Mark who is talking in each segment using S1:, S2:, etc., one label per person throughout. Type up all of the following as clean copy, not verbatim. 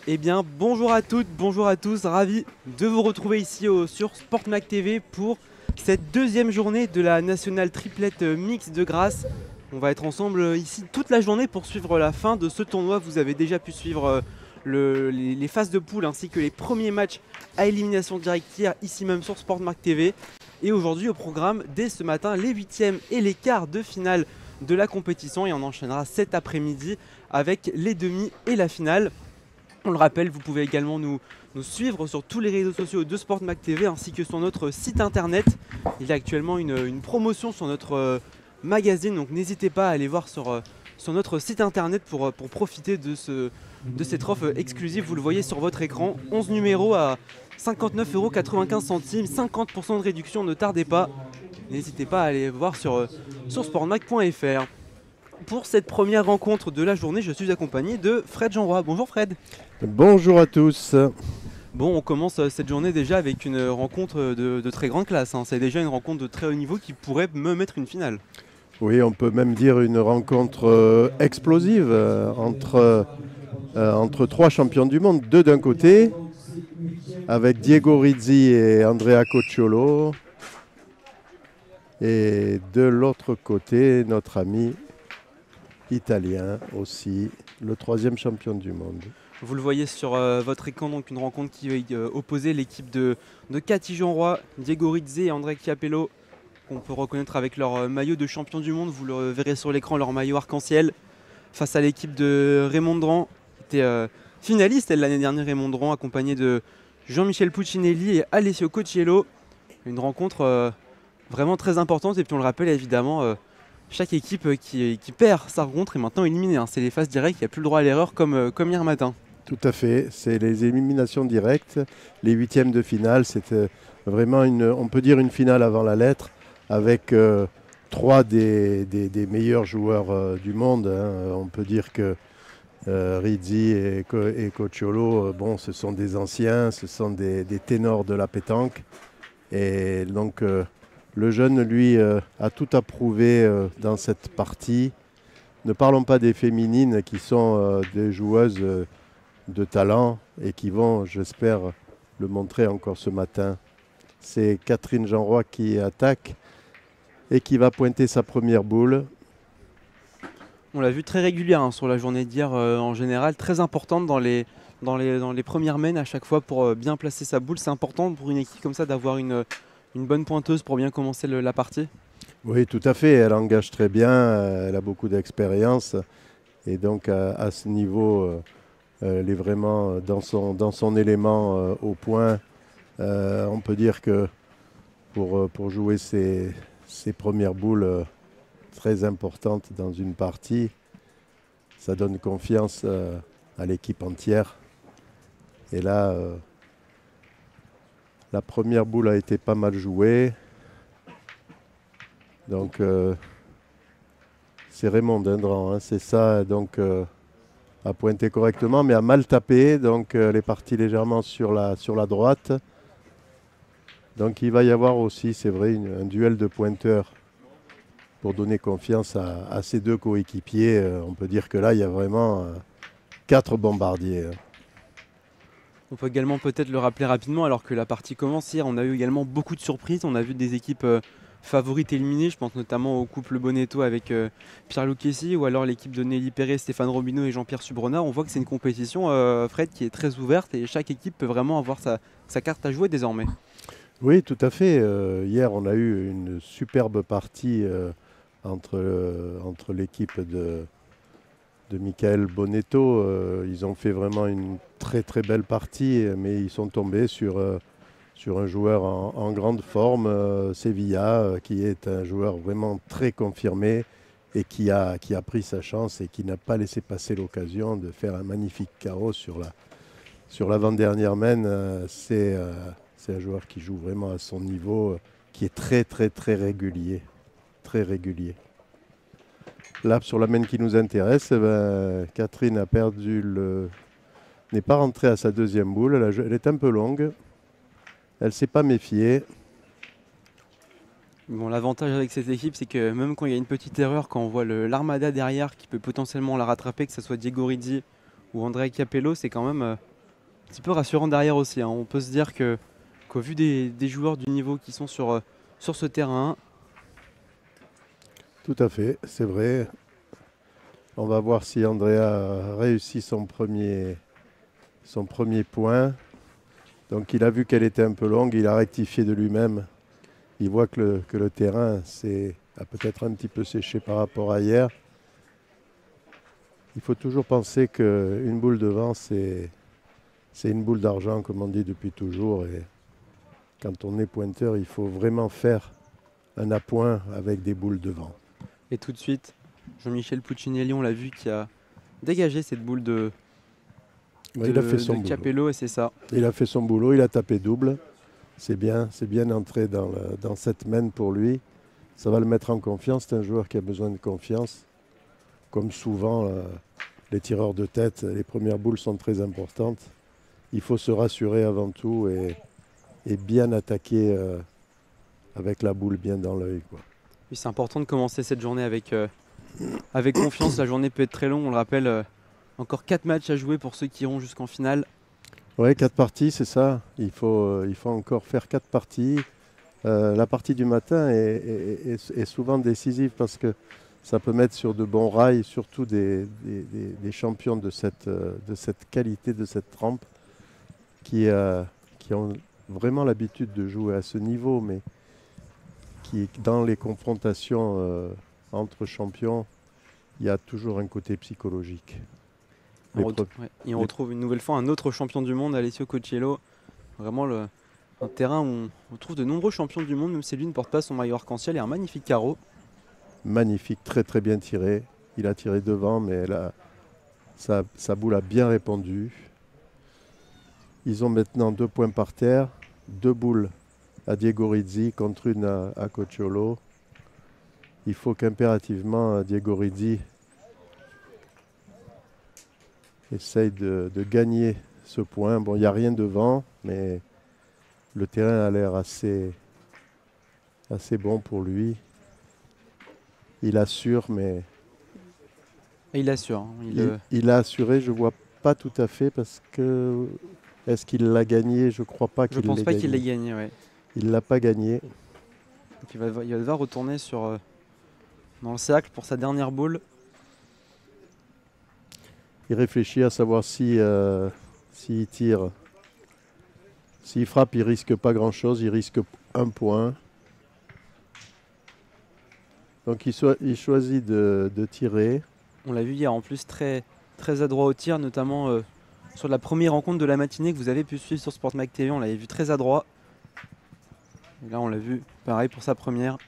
S1: Eh bien, bonjour à toutes, bonjour à tous, ravi de vous retrouver ici sur SportMac TV pour cette deuxième journée de la nationale triplette mix de Grasse. On va être ensemble ici toute la journée pour suivre la fin de ce tournoi. Vous avez déjà pu suivre les phases de poule ainsi que les premiers matchs à élimination directe hier ici même sur SportMac TV. Et aujourd'hui au programme, dès ce matin, les huitièmes et les quarts de finale de la compétition et on enchaînera cet après-midi avec les demi et la finale. On le rappelle, vous pouvez également nous suivre sur tous les réseaux sociaux de SportMac TV ainsi que sur notre site internet. Il y a actuellement une promotion sur notre magazine, donc n'hésitez pas à aller voir sur notre site internet pour profiter de cette offre exclusive. Vous le voyez sur votre écran, 11 numéros à 59,95 €, 50% de réduction, ne tardez pas. N'hésitez pas à aller voir sur sportmac.fr. Pour cette première rencontre de la journée, je suis accompagné de Fred Jeanroy. Bonjour Fred.
S2: Bonjour à tous.
S1: Bon, on commence cette journée déjà avec une rencontre de très grande classe, hein. C'est déjà une rencontre de très haut niveau qui pourrait me mettre une finale.
S2: Oui, on peut même dire une rencontre explosive entre trois champions du monde, deux d'un côté, avec Diego Rizzi et Andrea Cocciolo, et de l'autre côté, notre ami italien aussi, le troisième champion du monde.
S1: Vous le voyez sur votre écran, donc une rencontre qui va opposer l'équipe de Cathy Jeanroy, Diego Rizzi et André Chiapello, qu'on peut reconnaître avec leur maillot de champion du monde. Vous le verrez sur l'écran, leur maillot arc-en-ciel, face à l'équipe de Raymond Dran, qui était finaliste l'année dernière. Raymond Dran, accompagné de Jean-Michel Puccinelli et Alessio Cocciello. Une rencontre vraiment très importante, et puis on le rappelle évidemment, chaque équipe qui perd sa rencontre est maintenant éliminée, hein. C'est les phases directes, il n'y a plus le droit à l'erreur comme hier matin.
S2: Tout à fait, c'est les éliminations directes, les huitièmes de finale, c'est vraiment on peut dire une finale avant la lettre, avec trois des meilleurs joueurs du monde, hein. On peut dire que Rizzi et Cocciolo, bon, ce sont des anciens, ce sont des ténors de la pétanque. Et donc le jeune, lui, a tout approuvé dans cette partie. Ne parlons pas des féminines qui sont des joueuses de talent et qui vont, j'espère, le montrer encore ce matin. C'est Catherine Jeanroy qui attaque et qui va pointer sa première boule.
S1: On l'a vu très régulière, hein, sur la journée d'hier, en général, très importante dans les premières mènes à chaque fois pour bien placer sa boule. C'est important pour une équipe comme ça d'avoir une bonne pointeuse pour bien commencer la partie.
S2: Oui, tout à fait. Elle engage très bien, elle a beaucoup d'expérience. Et donc à ce niveau, elle est vraiment dans son élément au point. On peut dire que pour jouer ses premières boules très importantes dans une partie, ça donne confiance à l'équipe entière. Et là, la première boule a été pas mal jouée. Donc c'est Raymond Dindran, hein, c'est ça. Donc a pointé correctement, mais a mal tapé. Donc elle est partie légèrement sur la droite. Donc il va y avoir aussi, c'est vrai, un duel de pointeurs pour donner confiance à ces deux coéquipiers. On peut dire que là, il y a vraiment 4 bombardiers.
S1: On peut également peut-être le rappeler rapidement, alors que la partie commence hier, on a eu également beaucoup de surprises. On a vu des équipes favorites éliminées, je pense notamment au couple Bonetto avec Pierre Lucchesi, ou alors l'équipe de Nelly Perret, Stéphane Robineau et Jean-Pierre Subrenard. On voit que c'est une compétition, Fred, qui est très ouverte et chaque équipe peut vraiment avoir sa carte à jouer désormais.
S2: Oui, tout à fait. Hier, on a eu une superbe partie entre l'équipe de Michael Bonetto. Ils ont fait vraiment une très très belle partie, mais ils sont tombés sur un joueur en grande forme, Sevilla, qui est un joueur vraiment très confirmé et qui a pris sa chance et qui n'a pas laissé passer l'occasion de faire un magnifique carreau sur l'avant-dernière main. C'est un joueur qui joue vraiment à son niveau, qui est très très très régulier. Très régulier. Là, sur la main qui nous intéresse, Catherine a n'est pas rentrée à sa deuxième boule. Elle est un peu longue. Elle ne s'est pas méfiée.
S1: Bon, l'avantage avec cette équipe, c'est que même quand il y a une petite erreur, quand on voit l'armada derrière qui peut potentiellement la rattraper, que ce soit Diego Rizzi ou Andrea Capello, c'est quand même petit peu rassurant derrière aussi, hein. On peut se dire qu'au vu des joueurs du niveau qui sont sur ce terrain,
S2: Tout à fait, c'est vrai. On va voir si Andrea a réussi son premier point. Donc il a vu qu'elle était un peu longue, il a rectifié de lui-même. Il voit que le terrain a peut-être un petit peu séché par rapport à hier. Il faut toujours penser qu'une boule de vent, c'est une boule d'argent, comme on dit depuis toujours. Et quand on est pointeur, il faut vraiment faire un appoint avec des boules de vent.
S1: et tout de suite, Jean-Michel Puccinelli, on l'a vu, qui a dégagé cette boule
S2: Il a fait son boulot.
S1: Capello, et c'est ça.
S2: Il a fait son boulot, il a tapé double. C'est bien entré dans cette main pour lui. Ça va le mettre en confiance. C'est un joueur qui a besoin de confiance. Comme souvent, les tireurs de tête, les premières boules sont très importantes. Il faut se rassurer avant tout et bien attaquer avec la boule bien dans l'œil.
S1: Oui, c'est important de commencer cette journée avec confiance. La journée peut être très longue, on le rappelle. Encore 4 matchs à jouer pour ceux qui iront jusqu'en finale.
S2: Oui, 4 parties, c'est ça. Il faut encore faire 4 parties. La partie du matin est souvent décisive parce que ça peut mettre sur de bons rails, surtout des champions de cette qualité, de cette trempe, qui ont vraiment l'habitude de jouer à ce niveau, mais qui, dans les confrontations entre champions, il y a toujours un côté psychologique.
S1: Et on retrouve une nouvelle fois un autre champion du monde, Alessio Cochiello. Vraiment un terrain où on trouve de nombreux champions du monde, même si lui ne porte pas son maillot arc-en-ciel et un magnifique carreau.
S2: Magnifique, très très bien tiré. Il a tiré devant, mais là, sa boule a bien répondu. Ils ont maintenant 2 points par terre, 2 boules à Diego Rizzi contre une à Cochiello. Il faut qu'impérativement Diego Rizzi essaye de gagner ce point. Bon, il n'y a rien devant, mais le terrain a l'air assez bon pour lui. Il assure, mais...
S1: Et il assure. Hein,
S2: il a assuré, je ne vois pas tout à fait, parce que... Est-ce qu'il l'a gagné? Je ne crois pas qu'il l'ait gagné.
S1: Je pense pas qu'il l'ait gagné, ouais.
S2: Il ne l'a pas gagné.
S1: Donc il va devoir retourner dans le cercle pour sa dernière boule.
S2: Il réfléchit à savoir s'il tire. S'il frappe, il risque pas grand-chose. Il risque 1 point. Donc il choisit de tirer.
S1: On l'a vu hier en plus très, très adroit au tir, notamment sur la première rencontre de la matinée que vous avez pu suivre sur SportMac TV. On l'avait vu très adroit. Et là on l'a vu pareil pour sa première.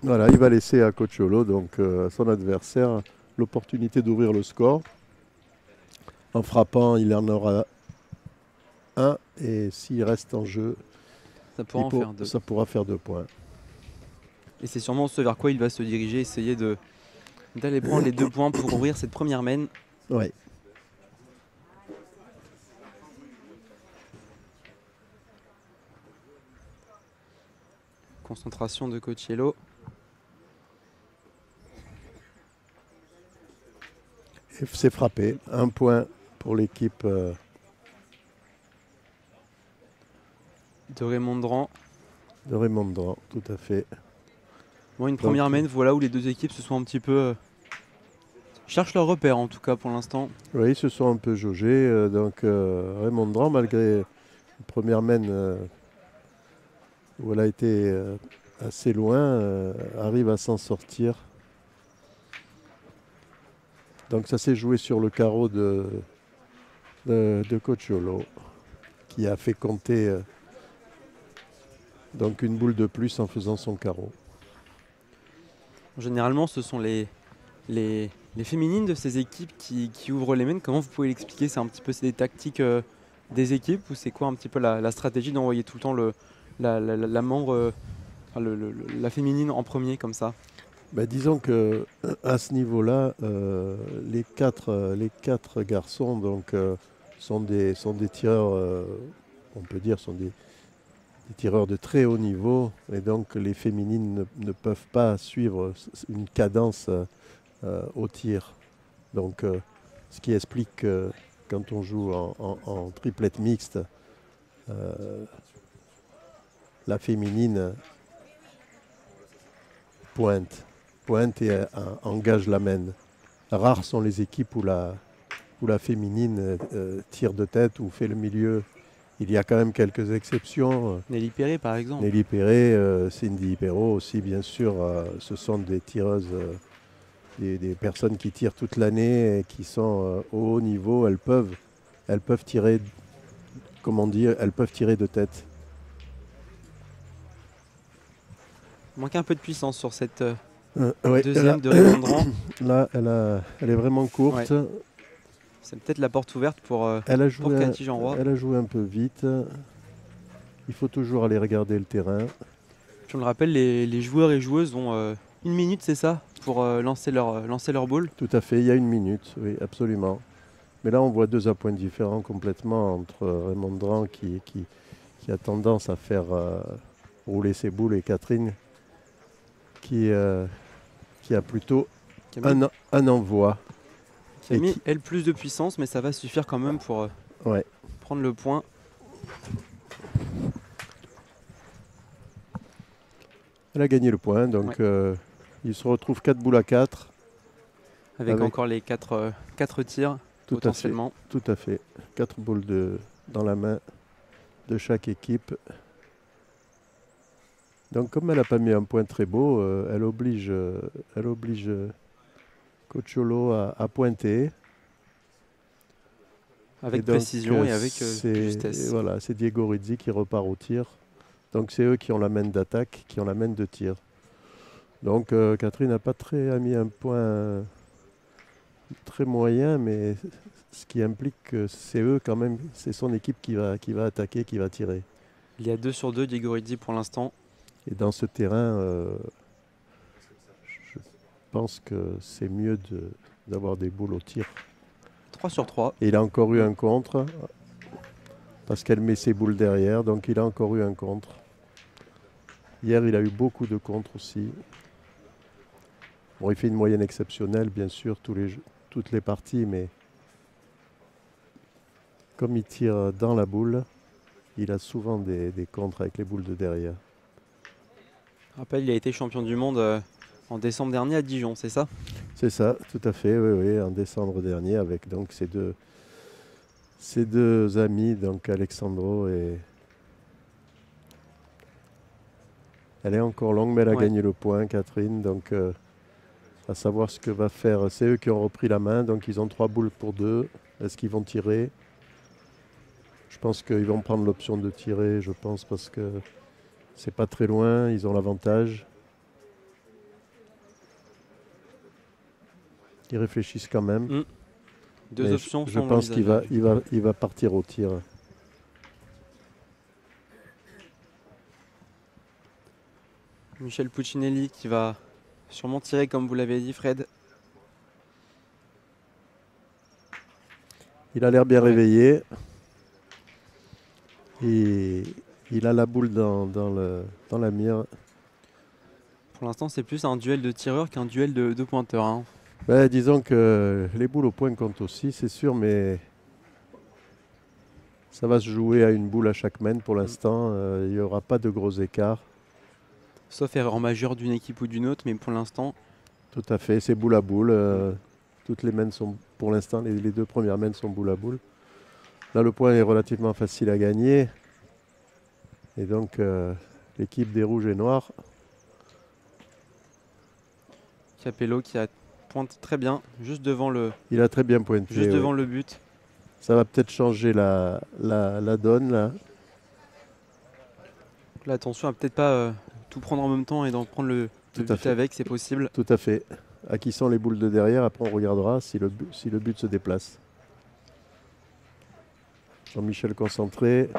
S2: Voilà, il va laisser à Cochiello, donc son adversaire, l'opportunité d'ouvrir le score. En frappant, il en aura 1 et s'il reste en jeu, ça pourra faire 2 points.
S1: Et c'est sûrement ce vers quoi il va se diriger, essayer d'aller prendre les 2 points pour ouvrir cette première main.
S2: Oui.
S1: Concentration de Cochiello.
S2: C'est frappé. 1 point pour l'équipe
S1: de Raymond Dran.
S2: De Raymond Dran, tout à fait.
S1: Bon, une première main, voilà où les deux équipes se sont un petit peu... cherchent leur repère en tout cas pour l'instant.
S2: Oui, ils se sont un peu jaugés. Raymond Dran, malgré une première main où elle a été assez loin, arrive à s'en sortir. Donc ça s'est joué sur le carreau de Cochiello, qui a fait compter donc une boule de plus en faisant son carreau.
S1: Généralement, ce sont les féminines de ces équipes qui ouvrent les mains. Comment vous pouvez l'expliquer? C'est un petit peu des tactiques des équipes, ou c'est quoi un petit peu la stratégie d'envoyer tout le temps la membre, la féminine en premier comme ça?
S2: Disons que à ce niveau-là, les quatre garçons donc, sont des tireurs, on peut dire, sont des tireurs de très haut niveau, et donc les féminines ne peuvent pas suivre une cadence au tir. Donc, ce qui explique que quand on joue en triplette mixte, la féminine pointe et engage la main. Rares sont les équipes où la féminine tire de tête ou fait le milieu. Il y a quand même quelques exceptions.
S1: Nelly Perret par exemple.
S2: Nelly Perret, Cindy Perrault aussi, bien sûr. Ce sont des tireuses, des personnes qui tirent toute l'année et qui sont au haut niveau. Elles peuvent tirer, comment dire, elles peuvent tirer de tête.
S1: Il manque un peu de puissance sur cette
S2: Ouais,
S1: deuxième de Raymond Dran.
S2: Là, elle est vraiment courte.
S1: Ouais. C'est peut-être la porte ouverte pour Cathy Jeanroy.
S2: Elle a joué un peu vite. Il faut toujours aller regarder le terrain.
S1: Je le rappelle, les joueurs et joueuses ont 1 minute, c'est ça, pour lancer leur ball.
S2: Tout à fait, il y a 1 minute, oui, absolument. Mais là, on voit 2 appoints différents complètement entre Raymond Dran qui a tendance à faire rouler ses boules et Catherine qui a plutôt un envoi.
S1: Qui a mis, elle, plus de puissance, mais ça va suffire quand même pour prendre le point.
S2: Elle a gagné le point, donc il se retrouve 4 boules à 4.
S1: Avec encore les 4 tirs, potentiellement.
S2: Tout à fait. 4 boules dans la main de chaque équipe. Donc comme elle n'a pas mis un point très beau, elle oblige Cocciolo à pointer.
S1: Avec précision et avec justesse.
S2: Voilà, c'est Diego Rizzi qui repart au tir. Donc c'est eux qui ont la main d'attaque, qui ont la main de tir. Donc Catherine a mis un point très moyen, mais ce qui implique que c'est eux quand même, c'est son équipe qui va attaquer, qui va tirer.
S1: Il y a 2 sur 2 Diego Rizzi pour l'instant.
S2: Et dans ce terrain, je pense que c'est mieux d'avoir des boules au tir.
S1: 3 sur 3.
S2: Et il a encore eu un contre, parce qu'elle met ses boules derrière, donc il a encore eu un contre. Hier, il a eu beaucoup de contres aussi. Bon, il fait une moyenne exceptionnelle, bien sûr, toutes les parties, mais comme il tire dans la boule, il a souvent des contres avec les boules de derrière.
S1: Je rappelle, il a été champion du monde en décembre dernier à Dijon, c'est ça?
S2: C'est ça, tout à fait, oui, en décembre dernier, avec donc ses deux amis, donc Alexandro et... Elle est encore longue, mais elle a gagné le point, Catherine, donc à savoir ce que va faire. C'est eux qui ont repris la main, donc ils ont 3 boules pour 2. Est-ce qu'ils vont tirer? Je pense qu'ils vont prendre l'option de tirer, je pense, parce que c'est pas très loin, ils ont l'avantage. Ils réfléchissent quand même.
S1: Deux options.
S2: Je pense qu'il va partir au tir.
S1: Michel Puccinelli qui va sûrement tirer comme vous l'avez dit, Fred.
S2: Il a l'air bien réveillé. Et il a la boule dans la mire.
S1: Pour l'instant, c'est plus un duel de tireurs qu'un duel de pointeurs. Hein.
S2: Ouais, disons que les boules au point comptent aussi, c'est sûr, mais ça va se jouer à une boule à chaque main pour l'instant. Il n'y aura pas de gros écarts.
S1: Sauf erreur majeure d'une équipe ou d'une autre, mais pour l'instant...
S2: Tout à fait, c'est boule à boule. Toutes les mains sont, pour l'instant, les 2 premières mains sont boule à boule. Là, le point est relativement facile à gagner. Et donc, l'équipe des rouges et noirs.
S1: Capello qui a pointe très bien, juste devant le...
S2: Il a très bien pointé.
S1: Juste devant le but.
S2: Ça va peut-être changer la donne, là.
S1: Là, attention à peut-être pas tout prendre en même temps et d'en prendre le but avec, c'est possible.
S2: Tout à fait. À qui sont les boules de derrière, après on regardera si le but se déplace. Jean-Michel concentré,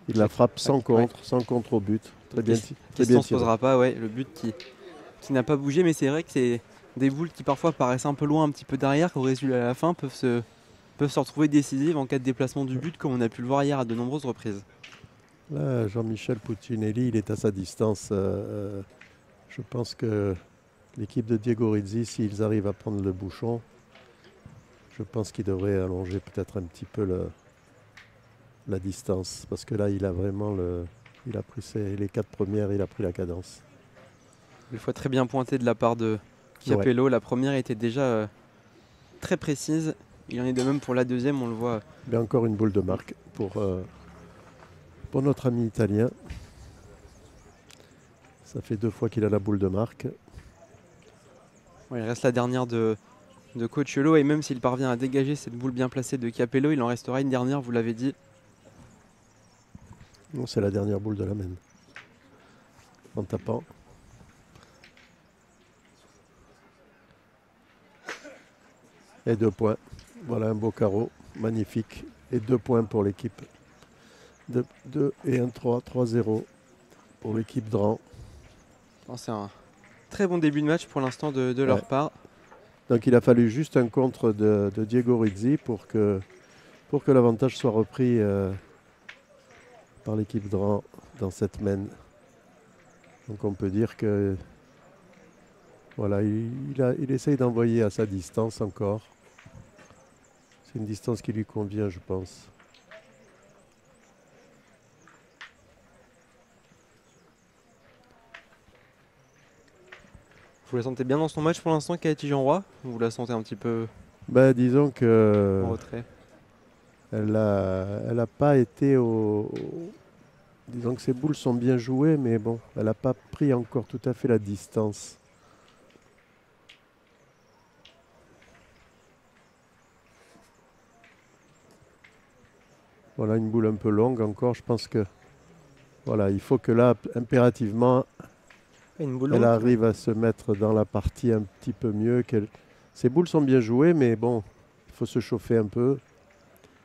S2: il la frappe sans contre au but. Très bien.
S1: La question ne se posera pas, le but qui n'a pas bougé, mais c'est vrai que c'est des boules qui parfois paraissent un peu loin, un petit peu derrière, qu'au résultat à la fin peuvent se retrouver décisives en cas de déplacement du but, comme on a pu le voir hier à de nombreuses reprises.
S2: Là, Jean-Michel Puccinelli, il est à sa distance. Je pense que l'équipe de Diego Rizzi, s'ils arrivent à prendre le bouchon, je pense qu'il devrait allonger peut-être un petit peu la distance. Parce que là, il a vraiment il a pris les 4 premières, il a pris la cadence.
S1: Une fois très bien pointé de la part de Capello. La première était déjà très précise. Il en est de même pour la deuxième, on le voit.
S2: Mais encore une boule de marque pour notre ami italien. Ça fait 2 fois qu'il a la boule de marque.
S1: Ouais, il reste la dernière de Cocciolo. Et même s'il parvient à dégager cette boule bien placée de Capello, il en restera une dernière, vous l'avez dit.
S2: Non, c'est la dernière boule de la main. En tapant. Et 2 points. Voilà un beau carreau. Magnifique. Et 2 points pour l'équipe. 2 et un 3. 3-0 pour l'équipe Dran.
S1: C'est un très bon début de match pour l'instant de leur part.
S2: Donc il a fallu juste un contre de Diego Rizzi pour que l'avantage soit repris par l'équipe Dran dans cette main. Donc on peut dire que voilà, il essaye d'envoyer à sa distance encore. C'est une distance qui lui convient, je pense.
S1: Vous la sentez bien dans son match pour l'instant, Katy Jeanroy? Vous la sentez un petit peu
S2: Disons que
S1: en retrait?
S2: Elle a pas été disons que ses boules sont bien jouées, mais bon, elle n'a pas pris encore tout à fait la distance. Voilà une boule un peu longue encore. Je pense que voilà, il faut que là, impérativement, elle arrive à se mettre dans la partie un petit peu mieux. Ses boules sont bien jouées, mais bon, il faut se chauffer un peu.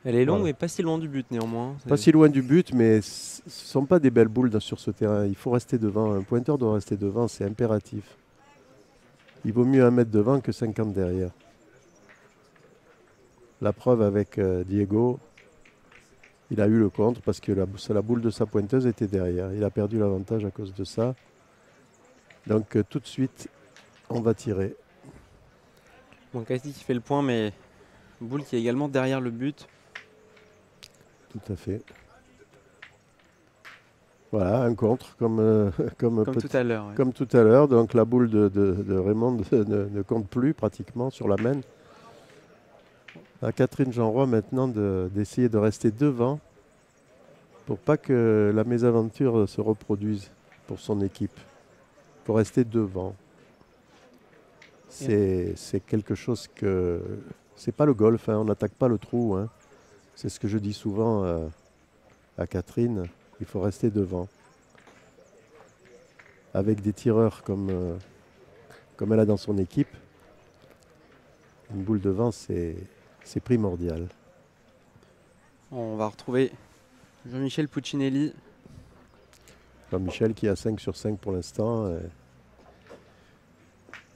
S1: Elle est longue, mais pas si loin du but néanmoins.
S2: Pas si loin du but, mais ce ne sont pas des belles boules sur ce terrain. Il faut rester devant. Un pointeur doit rester devant, c'est impératif. Il vaut mieux 1 mètre devant que 50 derrière. La preuve avec Diego, il a eu le contre parce que la boule de sa pointeuse était derrière. Il a perdu l'avantage à cause de ça. Donc tout de suite, on va tirer.
S1: Bon, Katy qui fait le point, mais boule qui est également derrière le but.
S2: Tout à fait. Voilà, un contre comme
S1: tout à l'heure. Ouais.
S2: Comme tout à l'heure. Donc la boule de Raymond ne compte plus pratiquement sur la main. À Catherine Jeanroy maintenant d'essayer de rester devant pour pas que la mésaventure se reproduise pour son équipe. Pour rester devant. C'est quelque chose que... C'est pas le golf, hein, on n'attaque pas le trou. Hein. C'est ce que je dis souvent à Catherine. Il faut rester devant. Avec des tireurs comme elle a dans son équipe, une boule devant, c'est primordial.
S1: On va retrouver Jean-Michel Puccinelli.
S2: Jean-Michel qui a 5 sur 5 pour l'instant.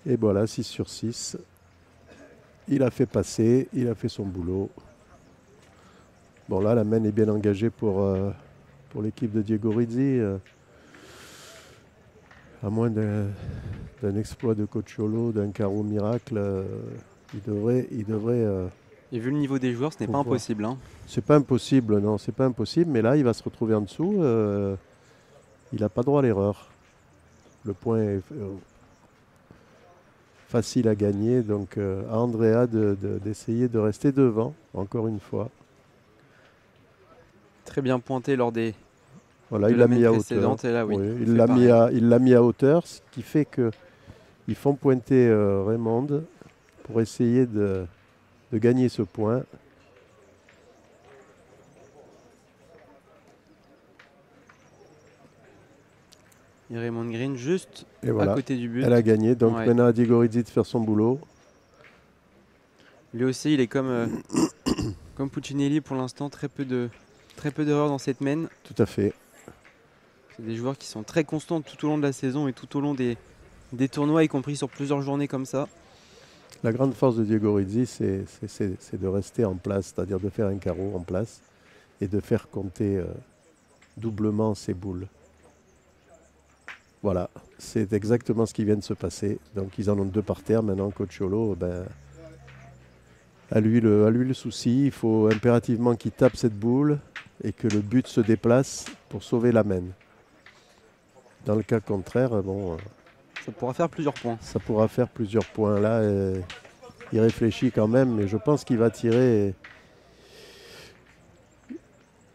S2: Et voilà, 6 sur 6. Il a fait passer, il a fait son boulot. Bon là, la main est bien engagée pour l'équipe de Diego Rizzi. À moins d'un exploit de Cocciolo, d'un carreau miracle, il devrait
S1: et vu le niveau des joueurs, ce n'est pas impossible. Hein.
S2: C'est pas impossible, non, c'est pas impossible. Mais là, il va se retrouver en dessous. Il n'a pas droit à l'erreur. Le point est facile à gagner. Donc, à Andrea d'essayer de rester devant, encore une fois.
S1: Très bien pointé lors des...
S2: Voilà, il l'a mis à hauteur.
S1: Là, oui,
S2: il l'a mis à hauteur, ce qui fait qu'ils font pointer Raymond pour essayer de gagner ce point.
S1: Et Raymond Green juste à côté du but.
S2: Elle a gagné, donc maintenant à Diego Rizzi de faire son boulot.
S1: Lui aussi, il est comme Puccinelli pour l'instant, très peu d'erreurs dans cette main.
S2: Tout à fait.
S1: C'est des joueurs qui sont très constants tout au long de la saison et tout au long des tournois, y compris sur plusieurs journées comme ça.
S2: La grande force de Diego Rizzi, c'est de rester en place, c'est-à-dire de faire un carreau en place et de faire compter doublement ses boules. Voilà, c'est exactement ce qui vient de se passer. Donc ils en ont 2 par terre. Maintenant, Cocciolo, À lui le souci. Il faut impérativement qu'il tape cette boule et que le but se déplace pour sauver la main. Dans le cas contraire, bon,
S1: Ça pourra faire plusieurs points.
S2: ça pourra faire plusieurs points. Là, il réfléchit quand même, mais je pense qu'il va tirer.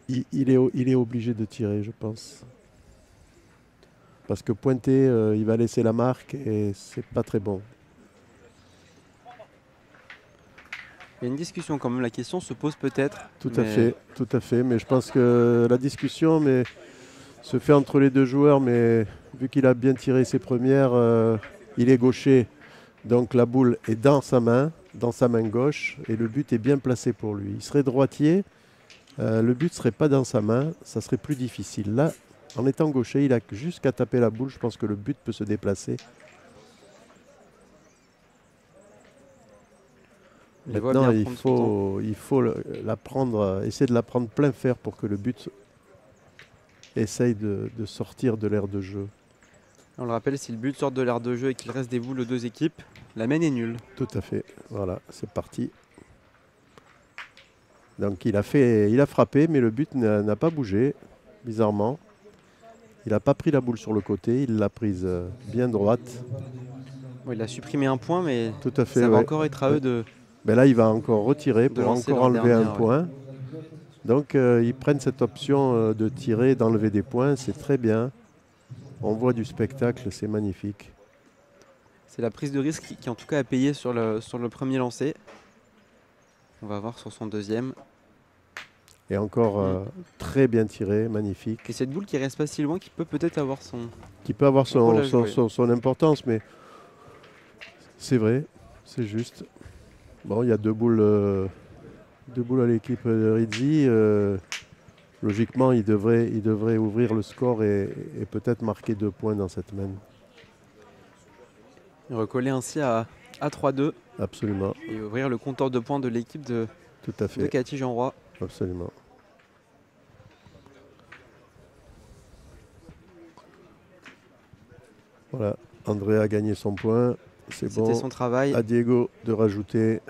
S2: Il est obligé de tirer, je pense. Parce que pointer, il va laisser la marque et c'est pas très bon.
S1: Il y a une discussion quand même, la question se pose peut-être.
S2: Tout à fait. Mais je pense que la discussion se fait entre les deux joueurs, mais vu qu'il a bien tiré ses premières, il est gaucher. Donc la boule est dans sa main gauche, et le but est bien placé pour lui. Il serait droitier, le but ne serait pas dans sa main, ça serait plus difficile. Là, en étant gaucher, il a juste qu'à taper la boule, je pense que le but peut se déplacer. Maintenant, il faut essayer de la prendre plein fer pour que le but essaye de sortir de l'aire de jeu.
S1: On le rappelle, si le but sort de l'aire de jeu et qu'il reste des boules aux deux équipes, la main est nulle.
S2: Tout à fait. Voilà, c'est parti. Donc il a frappé, mais le but n'a pas bougé, bizarrement. Il n'a pas pris la boule sur le côté, il l'a prise bien droite.
S1: Bon, il a supprimé un point, mais
S2: tout à fait,
S1: ça va encore être à eux de...
S2: Ben là, il va encore retirer pour encore enlever un point. Donc ils prennent cette option de tirer, d'enlever des points, c'est très bien. On voit du spectacle, c'est magnifique.
S1: C'est la prise de risque qui en tout cas a payé sur le premier lancer. On va voir sur son deuxième.
S2: Et encore très bien tiré, magnifique.
S1: Et cette boule qui reste pas si loin, qui peut peut-être avoir
S2: son importance, mais c'est vrai, c'est juste. Bon, il y a deux boules à l'équipe de Rizzi. Logiquement, il devrait ouvrir le score et peut-être marquer 2 points dans cette main.
S1: Et recoller ainsi à 3-2.
S2: Absolument.
S1: Et ouvrir le compteur de points de l'équipe de Cathy Jeanroy.
S2: Absolument. Voilà, André a gagné son point. C'est bon.
S1: C'était son travail.
S2: À Diego de rajouter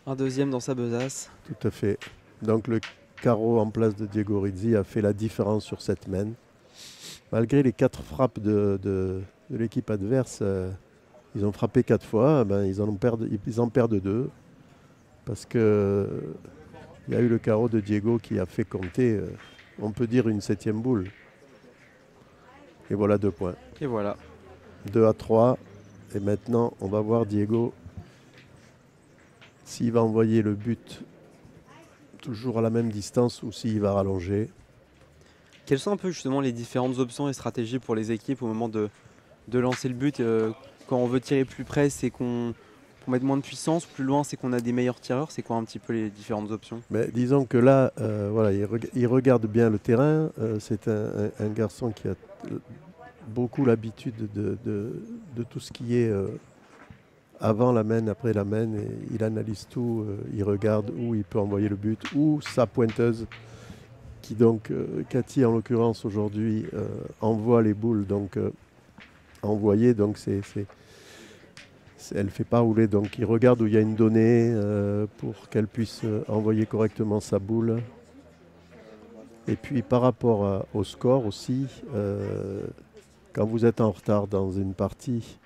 S1: un deuxième dans sa besace.
S2: Tout à fait. Donc le carreau en place de Diego Rizzi a fait la différence sur cette main. Malgré les 4 frappes de l'équipe adverse, ils ont frappé 4 fois, ils en perdent 2. Parce que il y a eu le carreau de Diego qui a fait compter, on peut dire, une 7e boule. Et voilà 2 points.
S1: Et voilà.
S2: 2-3. Et maintenant, on va voir Diego s'il va envoyer le but toujours à la même distance ou s'il va rallonger.
S1: Quelles sont un peu justement les différentes options et stratégies pour les équipes au moment de lancer le but quand on veut tirer plus près, c'est qu'on met moins de puissance, plus loin, c'est qu'on a des meilleurs tireurs. C'est quoi un petit peu les différentes options?
S2: Disons que là, voilà, il regarde bien le terrain. C'est un garçon qui a beaucoup l'habitude de tout ce qui est avant la main, après la main. Et il analyse tout, il regarde où il peut envoyer le but, où sa pointeuse, qui donc, Cathy en l'occurrence aujourd'hui, envoie les boules. Donc, envoyer, donc elle ne fait pas rouler, donc il regarde où il y a une donnée pour qu'elle puisse envoyer correctement sa boule. Et puis par rapport au score aussi, quand vous êtes en retard dans une partie,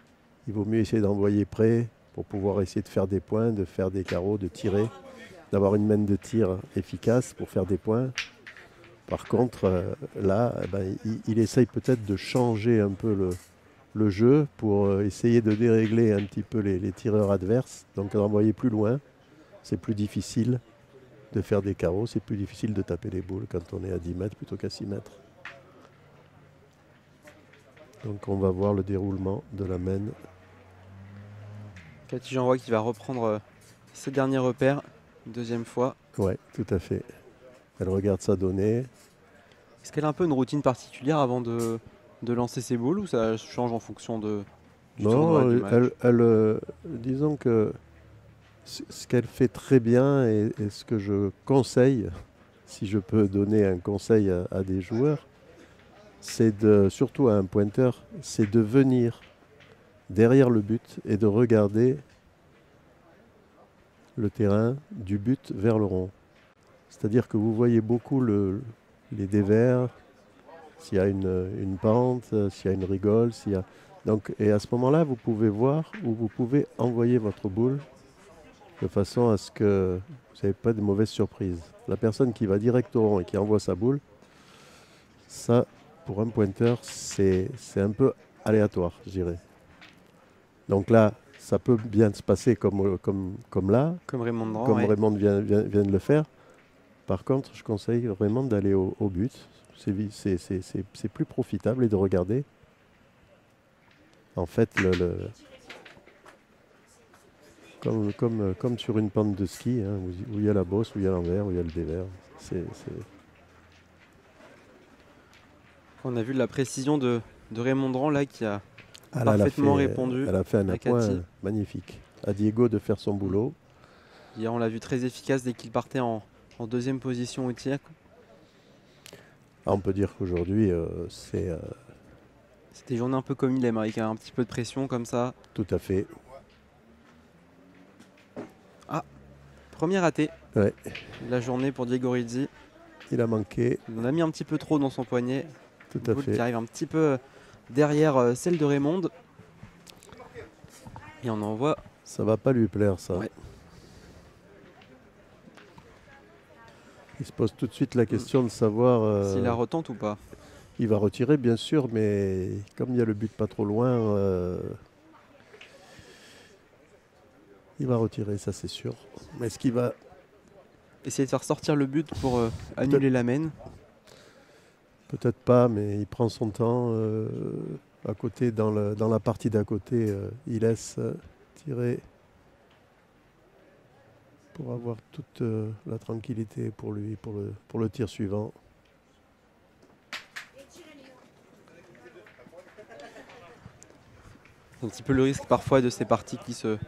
S2: il vaut mieux essayer d'envoyer près pour pouvoir essayer de faire des points, de faire des carreaux, de tirer, d'avoir une main de tir efficace pour faire des points. Par contre, là, il essaye peut-être de changer un peu le jeu pour essayer de dérégler un petit peu les tireurs adverses. Donc d'envoyer plus loin, c'est plus difficile de faire des carreaux, c'est plus difficile de taper les boules quand on est à 10 mètres plutôt qu'à 6 mètres. Donc on va voir le déroulement de la main.
S1: Cathy Jeanroy qui va reprendre ses derniers repères, une deuxième fois.
S2: Ouais, tout à fait. Elle regarde sa donnée.
S1: Est-ce qu'elle a un peu une routine particulière avant de lancer ses boules ou ça change en fonction du tournoi, du match?
S2: Disons que ce qu'elle fait très bien et ce que je conseille, si je peux donner un conseil à des joueurs, c'est surtout à un pointeur, c'est de venir derrière le but et de regarder le terrain du but vers le rond. C'est-à-dire que vous voyez beaucoup les dévers, s'il y a une pente, s'il y a une rigole, s'il y a... Donc, et à ce moment-là, vous pouvez voir où vous pouvez envoyer votre boule de façon à ce que vous n'avez pas de mauvaises surprises. La personne qui va direct au rond et qui envoie sa boule, ça, pour un pointeur, c'est un peu aléatoire, je dirais. Donc là, ça peut bien se passer comme là,
S1: Comme Raymond Dran,
S2: comme
S1: ouais.
S2: Raymond vient de le faire. Par contre, je conseille vraiment d'aller au but. C'est plus profitable et de regarder. En fait, comme sur une pente de ski, hein, où il y a la bosse, où il y a l'envers, où il y a le dévers.
S1: On a vu la précision de Raymond Dran là qui a
S2: Elle
S1: parfaitement répondu
S2: Elle a fait un
S1: à
S2: appoint
S1: Cathy.
S2: magnifique. À Diego de faire son boulot.
S1: Hier, on l'a vu très efficace dès qu'il partait en deuxième position au tir.
S2: Ah, on peut dire qu'aujourd'hui,
S1: C'était des journées un peu comme il aime, avec un petit peu de pression comme ça.
S2: tout à fait.
S1: Premier raté
S2: Ouais.
S1: de la journée pour Diego Rizzi.
S2: Il a manqué,
S1: Il en a mis un petit peu trop dans son poignet.
S2: tout
S1: Une
S2: à
S1: boule
S2: fait.
S1: qui arrive un petit peu derrière celle de Raymond. Et on envoie.
S2: Ça va pas lui plaire, ça.
S1: Ouais.
S2: Il se pose tout de suite la question de savoir...
S1: S'il la retente ou pas.
S2: il va retirer, bien sûr, mais comme il y a le but pas trop loin, il va retirer, ça c'est sûr. Mais est-ce qu'il va...
S1: Essayer de faire sortir le but pour annuler la main.
S2: Peut-être pas, mais il prend son temps. À côté, dans la partie d'à côté, il laisse tirer pour avoir toute la tranquillité pour lui, pour le tir suivant.
S1: Un petit peu le risque parfois de ces parties qui se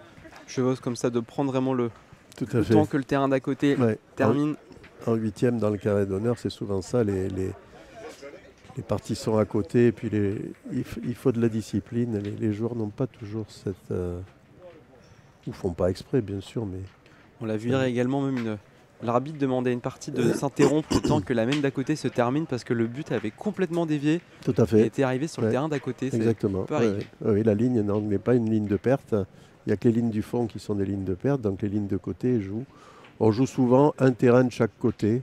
S1: chevauchent comme ça, de prendre vraiment le
S2: Tout à fait.
S1: temps que le terrain d'à côté
S2: Ouais.
S1: termine.
S2: En huitième, dans le carré d'honneur, c'est souvent ça. Les parties sont à côté, et puis il faut de la discipline. Les joueurs n'ont pas toujours cette... Ou font pas exprès, bien sûr, mais...
S1: On l'a vu hier également, même l'arbitre demandait à une partie de s'interrompre le temps que la main d'à côté se termine parce que le but avait complètement dévié
S2: Tout à
S1: et
S2: fait.
S1: était arrivé sur le
S2: Ouais.
S1: terrain d'à côté.
S2: Exactement.
S1: peut arriver.
S2: Oui, la ligne n'est pas une ligne de perte. Il n'y a que les lignes du fond qui sont des lignes de perte, donc les lignes de côté jouent. On joue souvent un terrain de chaque côté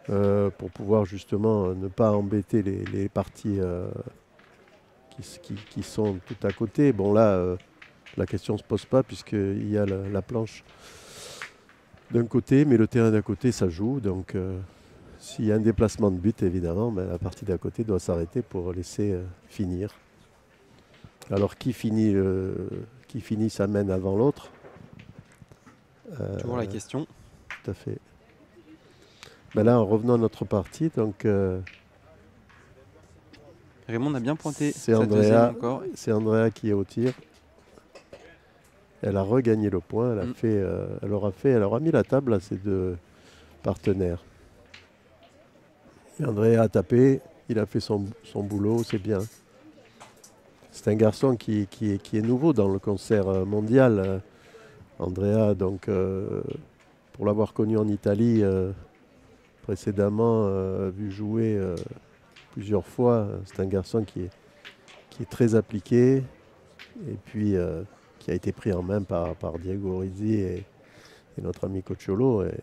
S2: pour pouvoir justement ne pas embêter les parties qui sont tout à côté. Bon là, la question ne se pose pas puisqu'il y a la planche d'un côté, mais le terrain d'à côté, ça joue. Donc s'il y a un déplacement de but, évidemment, ben, la partie d'à côté doit s'arrêter pour laisser finir. Alors qui finit sa main avant l'autre?
S1: Toujours la question.
S2: Tout à fait. Ben là, en revenant à notre partie, donc
S1: Raymond a bien pointé
S2: c'est
S1: sa deuxième
S2: Andrea,
S1: encore.
S2: c'est Andrea qui est au tir. Elle a regagné le point. Elle aura mis la table à ses deux partenaires. Et Andrea a tapé. Il a fait son boulot. C'est bien. C'est un garçon qui est nouveau dans le concert mondial. Andrea, donc, pour l'avoir connu en Italie précédemment, vu jouer plusieurs fois, c'est un garçon qui est très appliqué et puis qui a été pris en main par Diego Rizzi et notre ami Cocciolo. Et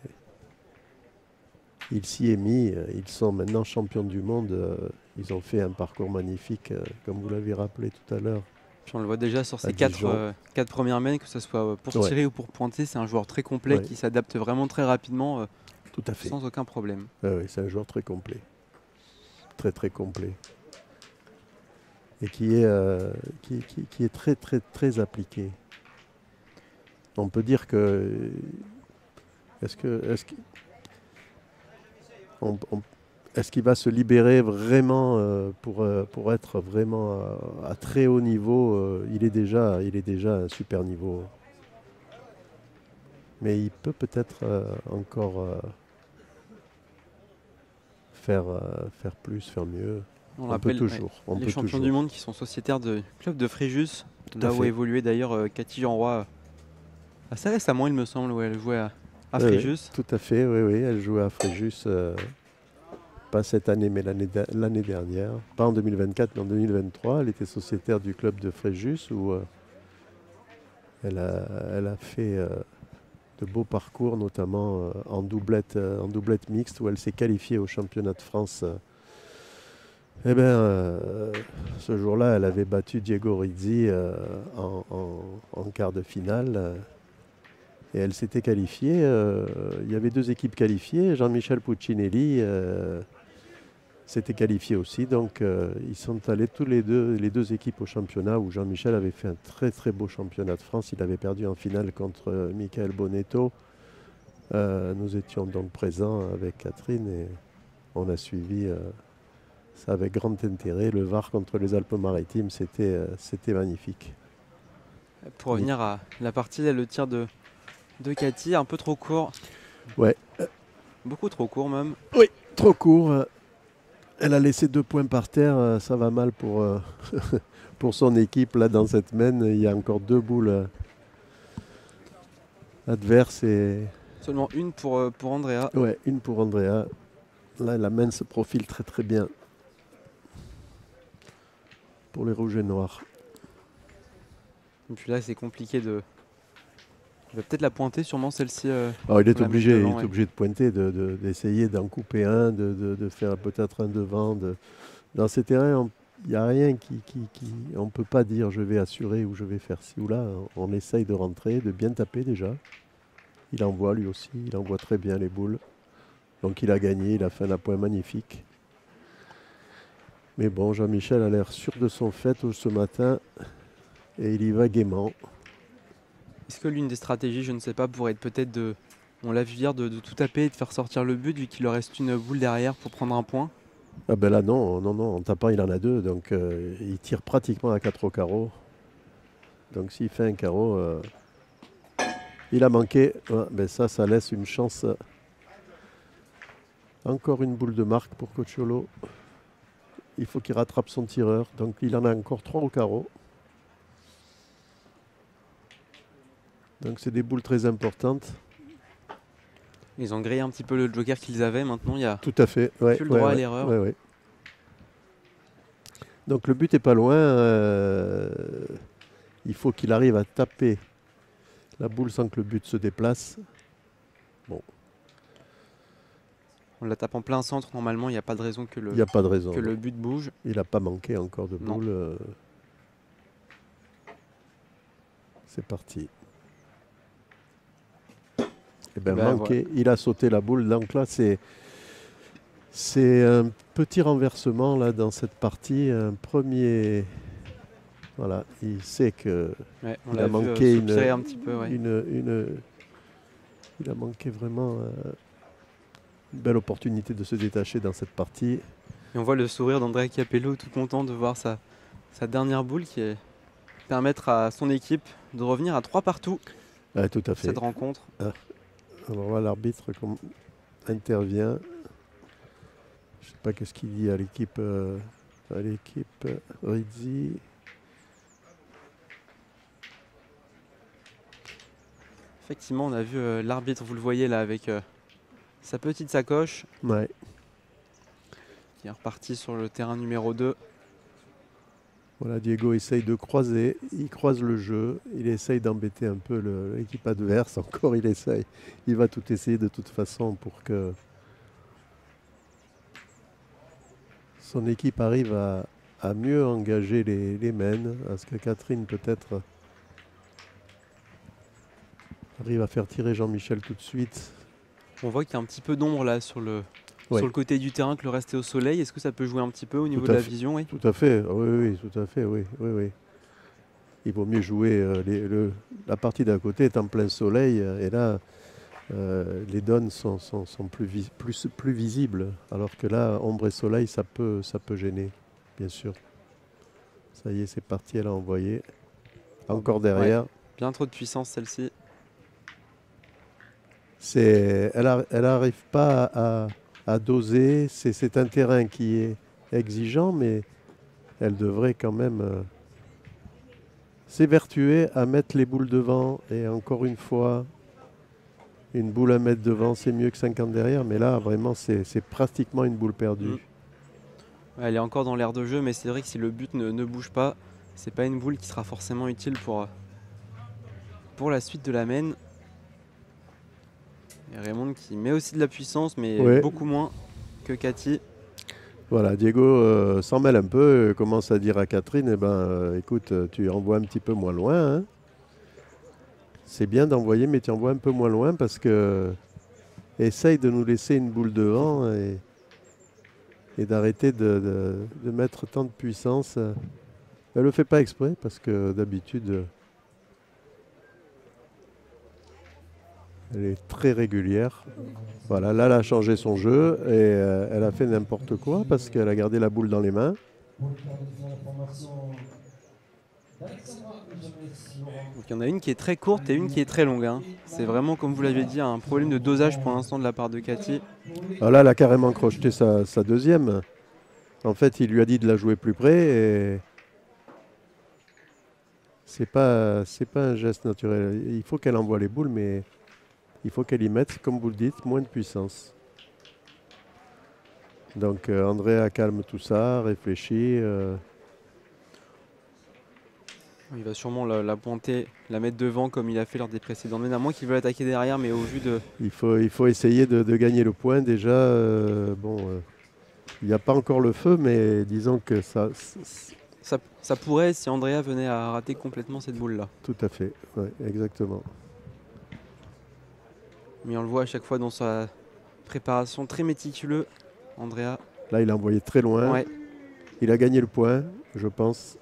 S2: il s'y est mis. Ils sont maintenant champions du monde. Ils ont fait un parcours magnifique, comme vous l'avez rappelé tout à l'heure.
S1: Puis on le voit déjà sur
S2: À
S1: ses
S2: Dijon.
S1: quatre premières mains, que ce soit pour
S2: Ouais.
S1: tirer ou pour pointer. C'est un joueur très complet
S2: Ouais.
S1: qui s'adapte vraiment très rapidement,
S2: Tout à fait.
S1: sans aucun problème.
S2: Oui, c'est un joueur très complet. Très très complet. Et qui est très très très appliqué. On peut dire que... Est-ce qu'il va se libérer vraiment pour être vraiment à très haut niveau? Il est déjà à un super niveau. Mais il peut peut-être encore faire plus, faire mieux.
S1: On
S2: On peut
S1: rappelle
S2: toujours. On
S1: les
S2: peut
S1: champions
S2: toujours.
S1: du monde qui sont sociétaires du club de Fréjus,
S2: à
S1: là où
S2: fait.
S1: a évolué d'ailleurs Cathy Jeanroy Assez récemment, il me semble, où elle jouait à
S2: Oui,
S1: Fréjus.
S2: tout à fait, oui, oui. Elle jouait à Fréjus, pas cette année, mais l'année dernière. Pas en 2024, mais en 2023. Elle était sociétaire du club de Fréjus où elle a fait de beaux parcours, notamment en doublette mixte, où elle s'est qualifiée au championnat de France. Eh bien, ce jour-là, elle avait battu Diego Rizzi en quart de finale. Et elle s'était qualifiée. Il y avait deux équipes qualifiées. Jean-Michel Puccinelli s'était qualifié aussi. Donc, ils sont allés tous les deux équipes au championnat où Jean-Michel avait fait un très très beau championnat de France. Il avait perdu en finale contre Michael Bonetto. Nous étions donc présents avec Catherine et on a suivi ça avec grand intérêt. Le Var contre les Alpes-Maritimes, c'était magnifique.
S1: Pour revenir à la partie, là, le tir de Cathy, un peu trop court.
S2: Ouais.
S1: Beaucoup trop court même.
S2: Oui, trop court. Elle a laissé 2 points par terre. Ça va mal pour, pour son équipe. Là, dans cette main, il y a encore 2 boules adverses.
S1: Seulement une pour Andrea.
S2: Ouais, une pour Andrea. Là, la main se profile très très bien pour les rouges et noirs.
S1: Et puis là, c'est compliqué de... Il va peut-être la pointer, sûrement celle-ci.
S2: Il est obligé de pointer, d'essayer d'en couper un, de faire peut-être un devant. Dans ces terrains, il n'y a rien on ne peut pas dire je vais assurer ou je vais faire ci ou là. On essaye de rentrer, de bien taper déjà. Il envoie lui aussi, il envoie très bien les boules. Donc il a gagné, il a fait un point magnifique. Mais bon, Jean-Michel a l'air sûr de son fait ce matin et il y va gaiement.
S1: Est-ce que l'une des stratégies, je ne sais pas, pourrait être peut-être de... On l'a vu hier, de tout taper et de faire sortir le but vu qu'il leur reste une boule derrière pour prendre un point?
S2: Ah ben là non, en tapant il en a 2, donc il tire pratiquement à 4 au carreau. Donc s'il fait un carreau, il a manqué. Ouais, ben ça laisse une chance. Encore une boule de marque pour Cocciolo. Il faut qu'il rattrape son tireur, donc il en a encore 3 au carreau. Donc c'est des boules très importantes.
S1: Ils ont grillé un petit peu le joker qu'ils avaient, maintenant il y a
S2: Tout à fait, ouais,
S1: plus le droit à l'erreur.
S2: Ouais. Donc le but est pas loin. Il faut qu'il arrive à taper la boule sans que le but se déplace. Bon.
S1: On la tape en plein centre, normalement il n'y a pas de raison que le, le but bouge.
S2: Il n'a pas manqué encore de boule. C'est parti. Eh ben, manqué, voilà. Il a sauté la boule. Donc là, c'est un petit renversement là, dans cette partie. Un premier... Voilà, il sait que il a manqué il a manqué vraiment une belle opportunité de se détacher dans cette partie.
S1: Et on voit le sourire d'Andrea Capello, tout content de voir sa dernière boule qui est permettre à son équipe de revenir à 3 partout.
S2: Tout à fait.
S1: Cette rencontre.
S2: Alors là, l'arbitre intervient. Je ne sais pas qu'est-ce qu'il dit à l'équipe Rizzi.
S1: Effectivement, on a vu l'arbitre, vous le voyez là, avec sa petite sacoche.
S2: Ouais.
S1: Qui est reparti sur le terrain numéro 2.
S2: Voilà, Diego essaye de croiser, il croise le jeu, il essaye d'embêter un peu l'équipe adverse, encore il essaye. Il va tout essayer de toute façon pour que son équipe arrive à mieux engager les mains, à ce que Catherine peut-être arrive à faire tirer Jean-Michel tout de suite.
S1: On voit qu'il y a un petit peu d'ombre là sur le côté du terrain, que le reste est au soleil. Est-ce que ça peut jouer un petit peu au niveau de la vision?
S2: Oui. Tout à fait, oui, tout à fait, oui. Il vaut mieux jouer, la partie d'à côté est en plein soleil, et là, les dônes sont plus visibles, alors que là, ombre et soleil, ça peut gêner, bien sûr. Ça y est, c'est parti, elle a envoyé. Encore derrière.
S1: Ouais, bien trop de puissance celle-ci.
S2: Elle n'arrive pas à doser. C'est un terrain qui est exigeant, mais elle devrait quand même s'évertuer à mettre les boules devant. Et encore une fois, une boule à mettre devant, c'est mieux que 50 derrière. Mais là, vraiment, c'est pratiquement une boule perdue.
S1: Ouais, elle est encore dans l'air de jeu, mais c'est vrai que si le but ne bouge pas, c'est pas une boule qui sera forcément utile pour la suite de la main. Et Raymond qui met aussi de la puissance, mais
S2: Ouais.
S1: beaucoup moins que Cathy.
S2: Voilà, Diego s'en mêle un peu, commence à dire à Catherine, eh ben, écoute, tu envoies un petit peu moins loin. Hein. C'est bien d'envoyer, mais tu envoies un peu moins loin parce que essaye de nous laisser une boule devant et d'arrêter de mettre tant de puissance. Elle ne le fait pas exprès parce que d'habitude, elle est très régulière. Voilà, là, elle a changé son jeu et elle a fait n'importe quoi parce qu'elle a gardé la boule dans les mains.
S1: Donc il y en a une qui est très courte et une qui est très longue. Hein. C'est vraiment, comme vous l'avez dit, un problème de dosage pour l'instant de la part de Cathy.
S2: Alors là, elle a carrément crocheté sa deuxième. En fait, il lui a dit de la jouer plus près et c'est pas un geste naturel. Il faut qu'elle envoie les boules, mais il faut qu'elle y mette, comme vous le dites, moins de puissance. Donc Andrea calme tout ça, réfléchit.
S1: Il va sûrement la pointer, la mettre devant comme il a fait lors des précédentes. Mais à moins qu'il veuille attaquer derrière, mais au vu de...
S2: Il faut essayer de gagner le point déjà. Il n'y a pas encore le feu, mais disons que
S1: Ça pourrait si Andrea venait à rater complètement cette boule-là.
S2: Tout à fait, ouais, exactement.
S1: Mais on le voit à chaque fois dans sa préparation très méticuleux, Andrea.
S2: Là, il a envoyé très loin.
S1: Ouais.
S2: Il a gagné le point, je pense.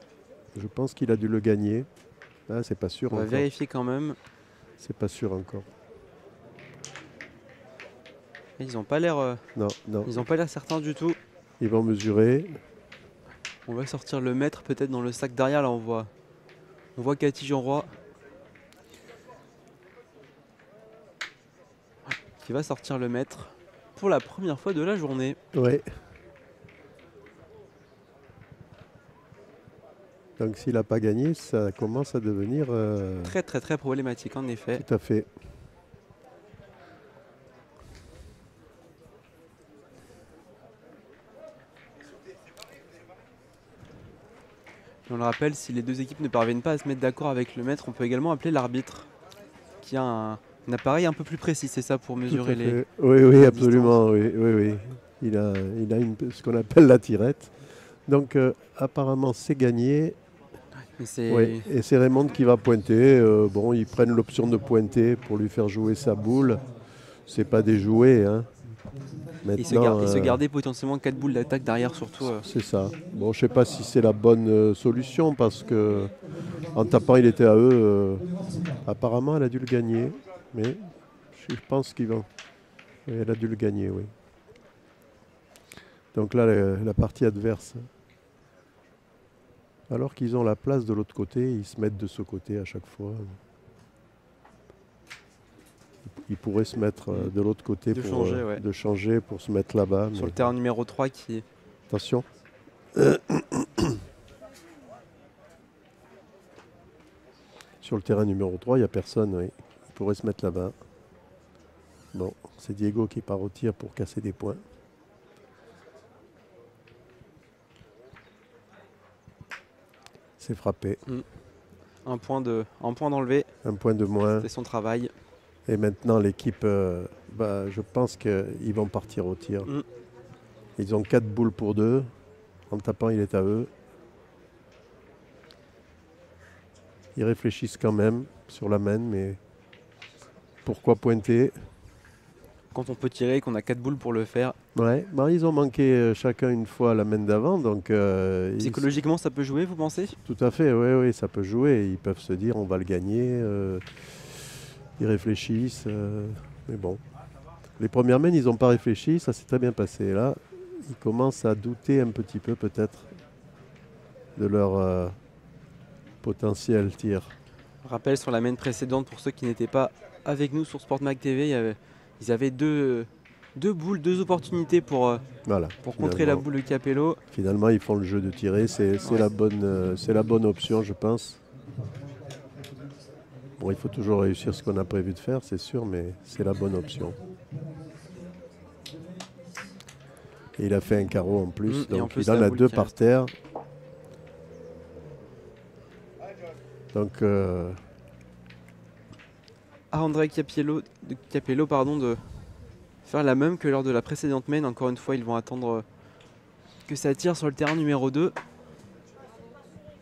S2: Je pense qu'il a dû le gagner. Ah, c'est pas sûr
S1: On va
S2: encore.
S1: vérifier quand même.
S2: C'est pas sûr encore.
S1: Et ils n'ont pas l'air
S2: Non.
S1: ils n'ont pas l'air certains du tout.
S2: Ils vont mesurer.
S1: On va sortir le mètre peut-être dans le sac derrière. Là, on voit Cathy Jeanroy qui va sortir le mètre pour la première fois de la journée.
S2: Ouais. Donc s'il n'a pas gagné, ça commence à devenir...
S1: Très très très problématique en effet.
S2: Tout à fait.
S1: Et on le rappelle, si les deux équipes ne parviennent pas à se mettre d'accord avec le maître, on peut également appeler l'arbitre qui a un appareil un peu plus précis, c'est ça, pour mesurer les...
S2: Oui, absolument. Oui. Il a ce qu'on appelle la tirette. Donc apparemment c'est gagné.
S1: Oui,
S2: et c'est Raymond qui va pointer. Bon, ils prennent l'option de pointer pour lui faire jouer sa boule. C'est pas déjoué. Hein.
S1: Et se garder potentiellement 4 boules d'attaque derrière surtout.
S2: C'est ça. Bon, je sais pas si c'est la bonne solution parce que en tapant il était à eux. Apparemment elle a dû le gagner. Mais je pense qu'il va. Oui, elle a dû le gagner, oui. Donc là, la partie adverse. Alors qu'ils ont la place de l'autre côté, ils se mettent de ce côté à chaque fois. Ils pourraient se mettre de l'autre côté de changer pour se mettre là-bas.
S1: Sur le terrain numéro 3 qui...
S2: Attention. Sur le terrain numéro 3, il n'y a personne, oui. Ils pourraient se mettre là-bas. Bon, c'est Diego qui part au tir pour casser des points. C'est frappé.
S1: Un point d'enlevé.
S2: Un point de moins.
S1: C'est son travail.
S2: Et maintenant, l'équipe, je pense qu'ils vont partir au tir. Ils ont 4 boules pour 2. En tapant, il est à eux. Ils réfléchissent quand même sur la main, mais pourquoi pointer?
S1: Quand on peut tirer, qu'on a 4 boules pour le faire.
S2: Ouais, ils ont manqué chacun une fois la main d'avant, donc...
S1: Psychologiquement, ça peut jouer, vous pensez?
S2: Tout à fait, oui, ça peut jouer. Ils peuvent se dire, on va le gagner. Ils réfléchissent, mais bon. Les premières mains, ils n'ont pas réfléchi, ça s'est très bien passé. Là, ils commencent à douter un petit peu, peut-être, de leur potentiel tir.
S1: Rappel sur la main précédente, pour ceux qui n'étaient pas avec nous sur SportMag TV, ils avaient deux boules, 2 opportunités pour contrer la boule de Capello.
S2: Finalement, ils font le jeu de tirer. C'est la bonne option, je pense. Bon, il faut toujours réussir ce qu'on a prévu de faire, c'est sûr, mais c'est la bonne option. Et il a fait un carreau en plus,
S1: Et en
S2: donc
S1: plus,
S2: il en
S1: la
S2: a
S1: boule
S2: 2
S1: qui
S2: par
S1: reste.
S2: terre. Donc,
S1: À André Capello pardon, de faire la même que lors de la précédente main. Encore une fois, ils vont attendre que ça tire sur le terrain numéro 2.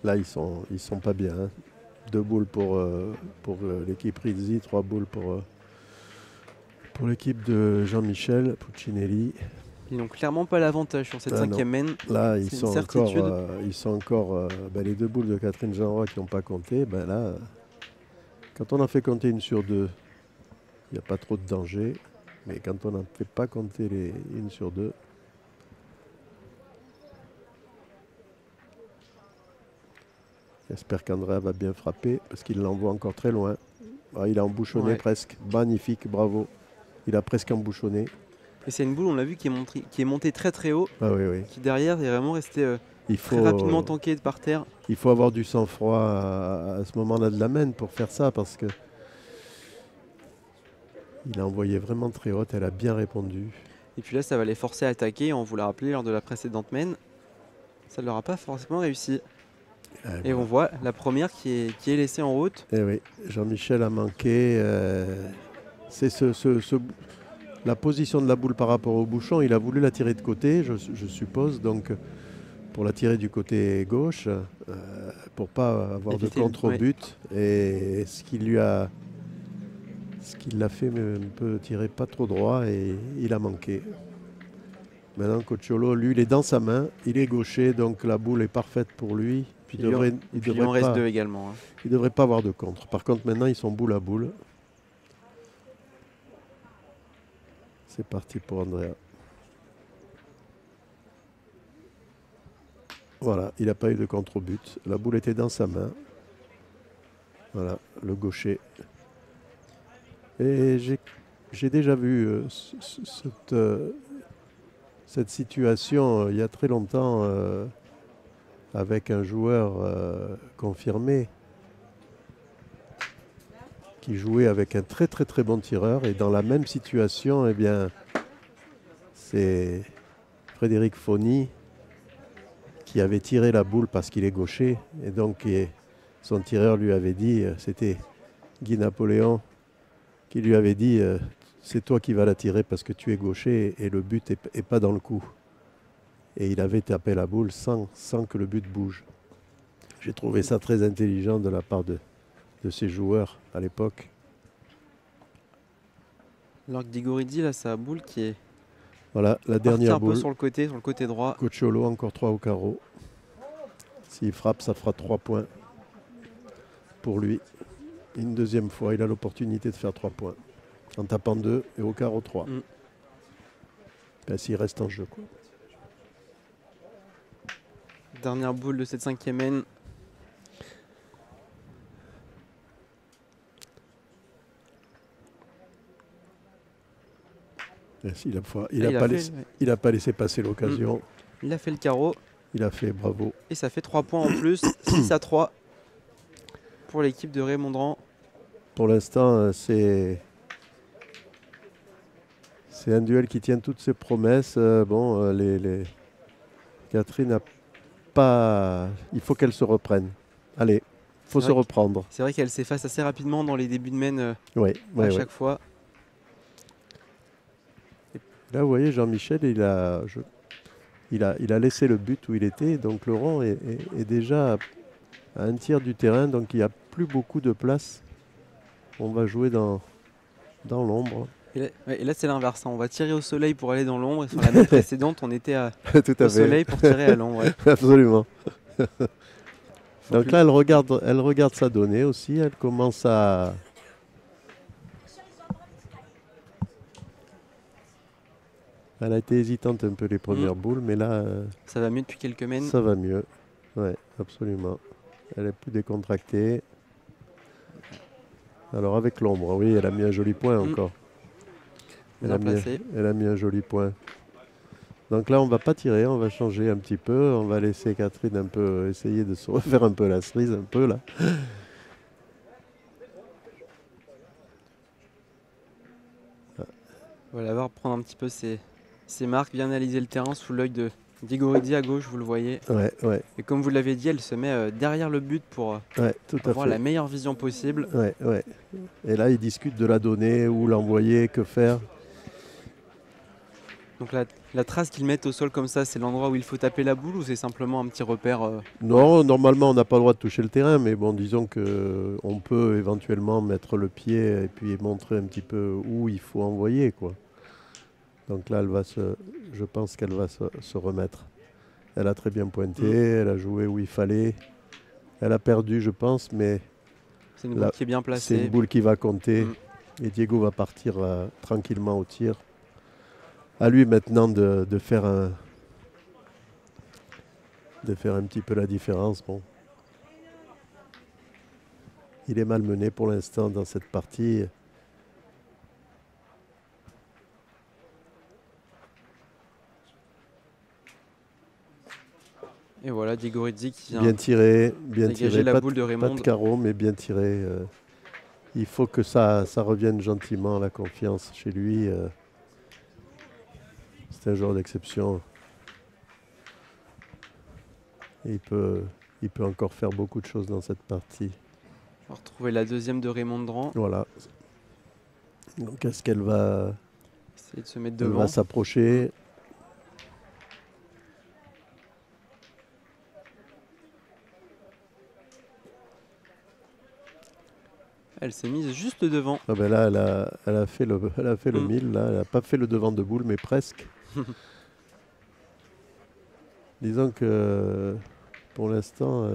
S2: là, ils sont pas bien. Hein. 2 boules pour l'équipe Rizzi, 3 boules pour l'équipe de Jean-Michel Puccinelli.
S1: Ils n'ont clairement pas l'avantage sur cette cinquième main.
S2: Là, ils
S1: C'est
S2: sont,
S1: une certitude.
S2: ils sont encore les 2 boules de Catherine Jeanroy qui n'ont pas compté. Ben là, quand on en fait compter une sur 2, il n'y a pas trop de danger. Mais quand on n'en fait pas compter les 1 sur 2, j'espère qu'Andrea va bien frapper parce qu'il l'envoie encore très loin. Ah, il a embouchonné presque. Magnifique, bravo. Il a presque embouchonné.
S1: Et c'est une boule, on l'a vu, qui est montée très très haut.
S2: Ah oui.
S1: Qui derrière est vraiment resté très rapidement tanké par terre.
S2: Il faut avoir du sang-froid à ce moment-là de la main pour faire ça parce que il a envoyé vraiment très haute, elle a bien répondu.
S1: Et puis là, ça va les forcer à attaquer. On vous l'a rappelé lors de la précédente main. Ça ne leur a pas forcément réussi. Et on voit la première qui est laissée en route.
S2: Et oui, Jean-Michel a manqué. C'est la position de la boule par rapport au bouchon. Il a voulu la tirer de côté, je suppose, donc pour la tirer du côté gauche, pour pas avoir de contre-but. Et ce qui l'a fait un peu tirer pas trop droit et il a manqué. Maintenant, Cocciolo, lui, il est dans sa main, il est gaucher, donc la boule est parfaite pour lui. Puis il
S1: en reste 2 également. Hein.
S2: Il ne devrait pas avoir de contre. Par contre, maintenant, ils sont boule à boule. C'est parti pour Andrea. Voilà, il n'a pas eu de contre-but. La boule était dans sa main. Voilà, le gaucher. Et j'ai déjà vu cette situation il y a très longtemps avec un joueur confirmé qui jouait avec un très très très bon tireur. Et dans la même situation, eh bien, c'est Frédéric Fauny qui avait tiré la boule parce qu'il est gaucher. Et donc son tireur lui avait dit, c'était Guy Napoléon, qui lui avait dit c'est toi qui vas la tirer parce que tu es gaucher et le but est pas dans le coup. Et il avait tapé la boule sans que le but bouge. J'ai trouvé ça très intelligent de la part de ces joueurs à l'époque.
S1: Alors que Digoridi, là, sa boule qui est
S2: voilà, la dernière boule.
S1: Un peu sur le côté droit.
S2: Cocciolo, encore 3 au carreau. S'il frappe, ça fera 3 points pour lui. Une deuxième fois, il a l'opportunité de faire 3 points. En tapant 2 et au carreau 3. Ben, s'il reste en jeu, quoi.
S1: Dernière boule de cette cinquième main.
S2: Il n'a pas laissé passer l'occasion.
S1: Il a fait le carreau.
S2: Il a fait bravo.
S1: Et ça fait 3 points en plus. 6-3 pour l'équipe de Raymond Dran.
S2: Pour l'instant, c'est un duel qui tient toutes ses promesses. Catherine n'a pas... Il faut qu'elle se reprenne. Allez, il faut se reprendre.
S1: C'est vrai qu'elle s'efface assez rapidement dans les débuts de main à chaque fois.
S2: Là, vous voyez, Jean-Michel, il a laissé le but où il était. Donc le rond est déjà à un tiers du terrain. Donc il n'y a plus beaucoup de place. On va jouer dans l'ombre.
S1: Et là, c'est l'inverse. On va tirer au soleil pour aller dans l'ombre. Et sur la main précédente, on était au soleil pour tirer à l'ombre.
S2: Absolument. Donc là, elle regarde sa donnée aussi. Elle commence à... Elle a été hésitante un peu les premières boules, mais là...
S1: ça va mieux depuis quelques mains.
S2: Ça va mieux. Oui, absolument. Elle est plus décontractée. Alors avec l'ombre, oui, elle a mis un joli point encore. Elle a mis un joli point. Donc là, on ne va pas tirer, on va changer un petit peu. On va laisser Catherine un peu essayer de se refaire un peu la cerise, un peu là.
S1: Voilà, voir prendre un petit peu ses marques, bien analyser le terrain sous l'œil de Diego Rizzi à gauche, vous le voyez.
S2: Ouais, ouais,
S1: Et comme vous l'avez dit, elle se met derrière le but pour
S2: ouais, tout à
S1: avoir
S2: fait.
S1: la meilleure vision possible.
S2: Ouais, ouais. Et là, ils discutent de la donner, où l'envoyer, que faire.
S1: Donc la trace qu'ils mettent au sol comme ça, c'est l'endroit où il faut taper la boule ou c'est simplement un petit repère
S2: Non, normalement, on n'a pas le droit de toucher le terrain, mais bon, disons que on peut éventuellement mettre le pied et puis montrer un petit peu où il faut envoyer, quoi. Donc là, je pense qu'elle va se remettre. Elle a très bien pointé, elle a joué où il fallait. Elle a perdu, je pense, mais
S1: c'est une boule qui est bien placée.
S2: c'est une boule qui va compter. Et Diego va partir tranquillement au tir. À lui maintenant de faire un petit peu la différence. Bon. Il est malmené pour l'instant dans cette partie.
S1: Et voilà, Diego Rizzi qui vient
S2: Bien tiré,
S1: la
S2: pas,
S1: boule de
S2: pas
S1: Raymond.
S2: de carreau, mais bien tiré. Il faut que ça revienne gentiment, la confiance chez lui. C'est un joueur d'exception. Et il peut encore faire beaucoup de choses dans cette partie.
S1: On va retrouver la deuxième de Raymond Dran.
S2: Voilà. Donc est-ce qu'elle va
S1: essayer de se mettre
S2: elle
S1: devant.
S2: va s'approcher?
S1: Elle s'est mise juste devant.
S2: Ah ben là, elle a fait le 1000. Là. Elle n'a pas fait le devant de boule, mais presque. Disons que pour l'instant,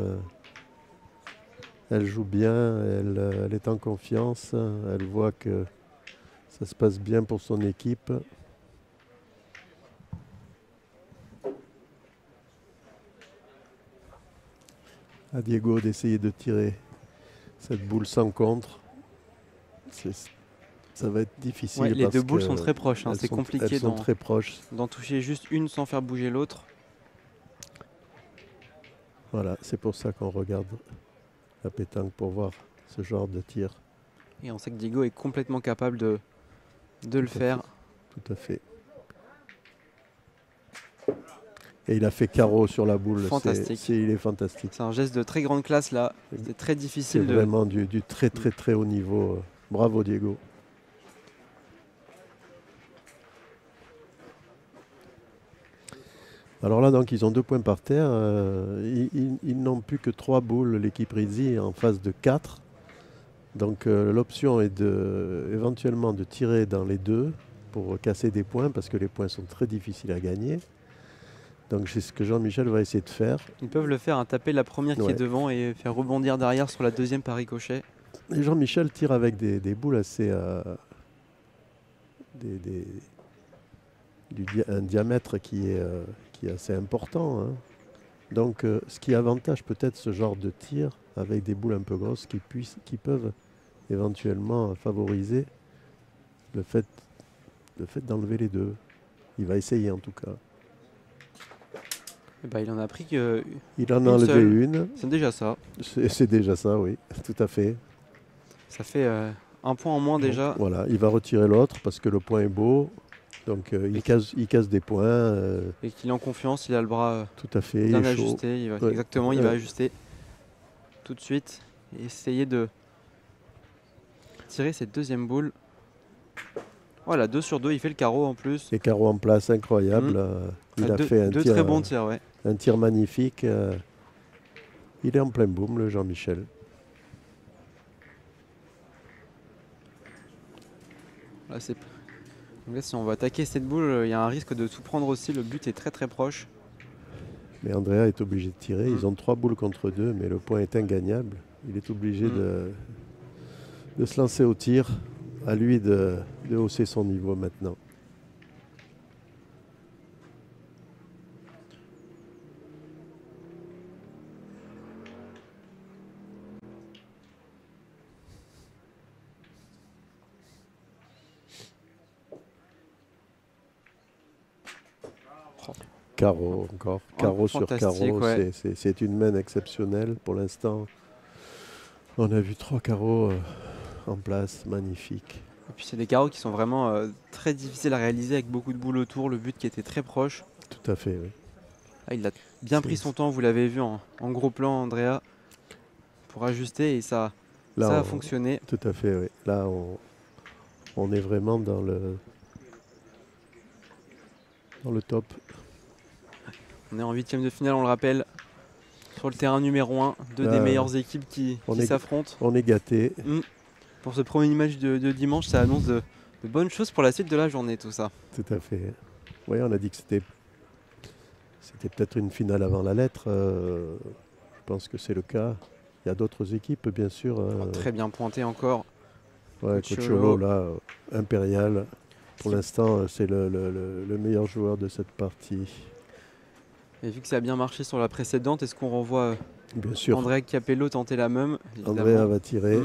S2: elle joue bien, elle est en confiance, elle voit que ça se passe bien pour son équipe. À Diego d'essayer de tirer cette boule sans contre. Ça va être difficile.
S1: Ouais, les
S2: parce
S1: deux boules
S2: que
S1: sont très proches, c'est compliqué
S2: très proches.
S1: d'en toucher juste une sans faire bouger l'autre.
S2: Voilà, c'est pour ça qu'on regarde la pétanque pour voir ce genre de tir.
S1: Et on sait que Diego est complètement capable de le faire.
S2: Tout à fait. Et il a fait carreau sur la boule.
S1: Fantastique.
S2: Il est fantastique.
S1: C'est un geste de très grande classe là. C'est très difficile.
S2: C'est vraiment du très très très haut niveau. Bravo Diego. Alors là, donc, ils ont 2 points par terre. Ils n'ont plus que 3 boules, l'équipe Rizzi, en phase de 4. Donc l'option est éventuellement de tirer dans les deux pour casser des points, parce que les points sont très difficiles à gagner. Donc c'est ce que Jean-Michel va essayer de faire.
S1: Ils peuvent le faire, taper la première qui est devant et faire rebondir derrière sur la deuxième par ricochet.
S2: Et Jean-Michel tire avec des boules assez... un diamètre qui est assez important. Hein. Donc ce qui avantage peut-être ce genre de tir avec des boules un peu grosses qui peuvent éventuellement favoriser le fait d'enlever les deux. Il va essayer en tout cas.
S1: Et bah, il en a pris que.
S2: Il en a enlevé une.
S1: C'est déjà ça.
S2: C'est déjà ça, oui, tout à fait.
S1: Ça fait un point en moins déjà.
S2: Donc, voilà, il va retirer l'autre parce que le point est beau. Donc il casse des points.
S1: Et qu'il est en confiance, il a le bras
S2: tout à fait,
S1: bien ajusté. Exactement, il va ajuster tout de suite et essayer de tirer cette deuxième boule. Voilà, 2 sur 2, il fait le carreau en plus.
S2: Et carreau en place, incroyable. Il a fait
S1: deux très bons tirs, ouais.
S2: Un tir magnifique. Il est en plein boom, le Jean-Michel.
S1: Là, donc là, si on va attaquer cette boule, il y a un risque de tout prendre aussi. Le but est très très proche.
S2: Mais Andrea est obligé de tirer. Ils ont 3 boules contre 2, mais le point est ingagnable. Il est obligé de se lancer au tir. À lui de hausser son niveau maintenant. Carreau encore, carreau sur carreau, ouais. C'est une main exceptionnelle pour l'instant. On a vu 3 carreaux en place, magnifique.
S1: Et puis c'est des carreaux qui sont vraiment très difficiles à réaliser avec beaucoup de boules autour, le but qui était très proche.
S2: Tout à fait, oui.
S1: Ah, il a bien pris son temps, vous l'avez vu en gros plan, Andrea, pour ajuster et ça a fonctionné.
S2: Tout à fait, oui. Là, on est vraiment dans le top.
S1: On est en 8e de finale, on le rappelle, sur le terrain numéro 1, deux des meilleures équipes qui s'affrontent.
S2: On est gâtés.
S1: Pour ce premier match de dimanche, ça annonce de bonnes choses pour la suite de la journée, tout ça.
S2: Tout à fait. Oui, on a dit que c'était peut-être une finale avant la lettre. Je pense que c'est le cas. Il y a d'autres équipes, bien sûr.
S1: Très bien pointé encore.
S2: Ouais, Cocciolo, là, impérial. Pour l'instant, c'est le meilleur joueur de cette partie.
S1: Et vu que ça a bien marché sur la précédente, est-ce qu'on renvoie
S2: bien sûr.
S1: Andrea Capello tenter la même?
S2: Andrea va tirer.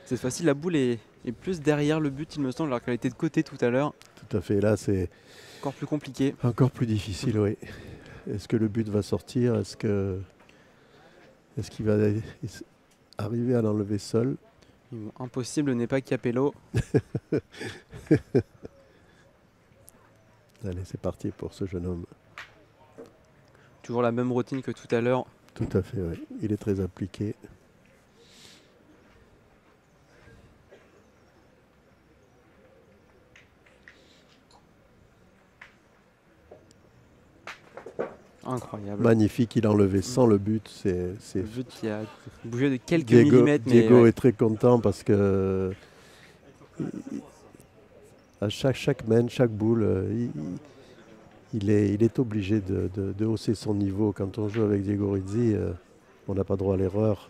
S1: Cette fois-ci, la boule est plus derrière le but, il me semble, alors qu'elle était de côté tout à l'heure.
S2: Tout à fait. Là, c'est
S1: encore plus compliqué.
S2: Encore plus difficile, oui. Est-ce que le but va sortir? Est-ce qu'il va arriver à l'enlever seul?
S1: Impossible n'est pas Capello.
S2: Allez, c'est parti pour ce jeune homme.
S1: Toujours la même routine que tout à l'heure.
S2: Tout à fait, oui. Il est très appliqué.
S1: Incroyable.
S2: Magnifique, il a enlevé sans le but. C'est
S1: le but qui a bougé de quelques
S2: Diego,
S1: millimètres.
S2: Diego est très content parce que à chaque main, chaque boule, il est obligé de hausser son niveau. Quand on joue avec Diego Rizzi, on n'a pas droit à l'erreur.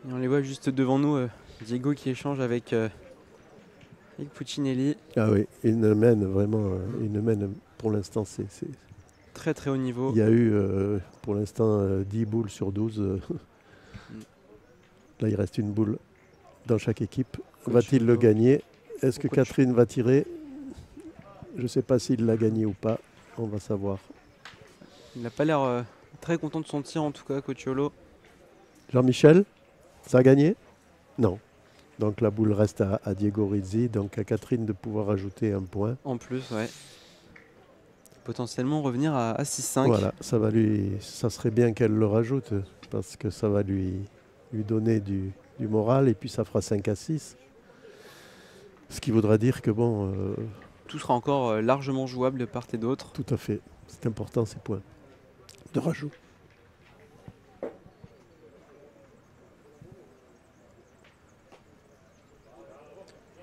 S1: Et on les voit juste devant nous, Diego qui échange avec Puccinelli.
S2: Ah oui, une mène vraiment, pour l'instant, c'est
S1: très très haut niveau.
S2: Il y a eu pour l'instant 10 boules sur 12. Là, il reste une boule dans chaque équipe. Va-t-il le gagner? Est-ce que Catherine va tirer? Je ne sais pas s'il l'a gagné ou pas. On va savoir.
S1: Il n'a pas l'air très content de son tir, en tout cas, Cocciolo.
S2: Jean-Michel, ça a gagné? Non. Donc la boule reste à Diego Rizzi. Donc à Catherine de pouvoir ajouter un point.
S1: En plus, ouais. Potentiellement revenir à 6-5.
S2: Voilà, ça serait bien qu'elle le rajoute parce que ça va lui donner du moral et puis ça fera 5-6. Ce qui voudra dire que bon...
S1: tout sera encore largement jouable de part et d'autre.
S2: Tout à fait. C'est important ces points de rajout.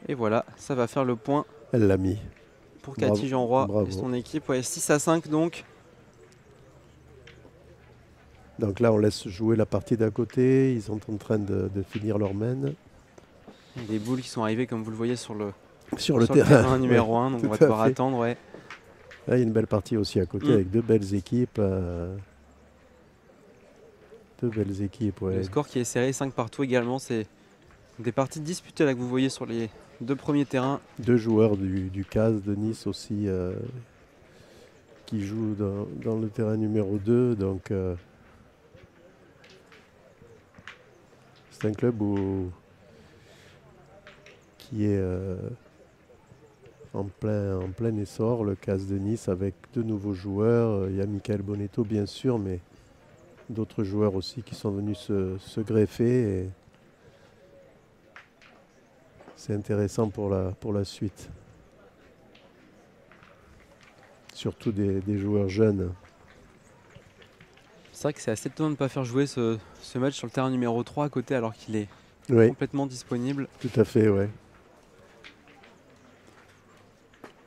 S1: Et voilà, ça va faire le point.
S2: Elle l'a mis.
S1: Pour Cathy Jeanroy et son équipe. Ouais, 6-5 donc.
S2: Donc là, on laisse jouer la partie d'à côté. Ils sont en train de finir leur main.
S1: Des boules qui sont arrivées, comme vous le voyez, sur le
S2: terrain
S1: numéro 1. Donc on va devoir attendre. Ouais.
S2: Là, il y a une belle partie aussi à côté avec deux belles équipes. Ouais.
S1: Le score qui est serré, 5 partout également. C'est des parties disputées là que vous voyez sur les deux premiers terrains.
S2: Deux joueurs du CAS de Nice aussi qui jouent dans le terrain numéro 2. Donc c'est un club qui est en plein essor, le CAS de Nice, avec de nouveaux joueurs. Il y a Michael Bonetto bien sûr, mais d'autres joueurs aussi qui sont venus se greffer. Et c'est intéressant pour la suite. Surtout des joueurs jeunes.
S1: C'est vrai que c'est assez étonnant de ne pas faire jouer ce match sur le terrain numéro 3 à côté alors qu'il est complètement disponible.
S2: Tout à fait, ouais.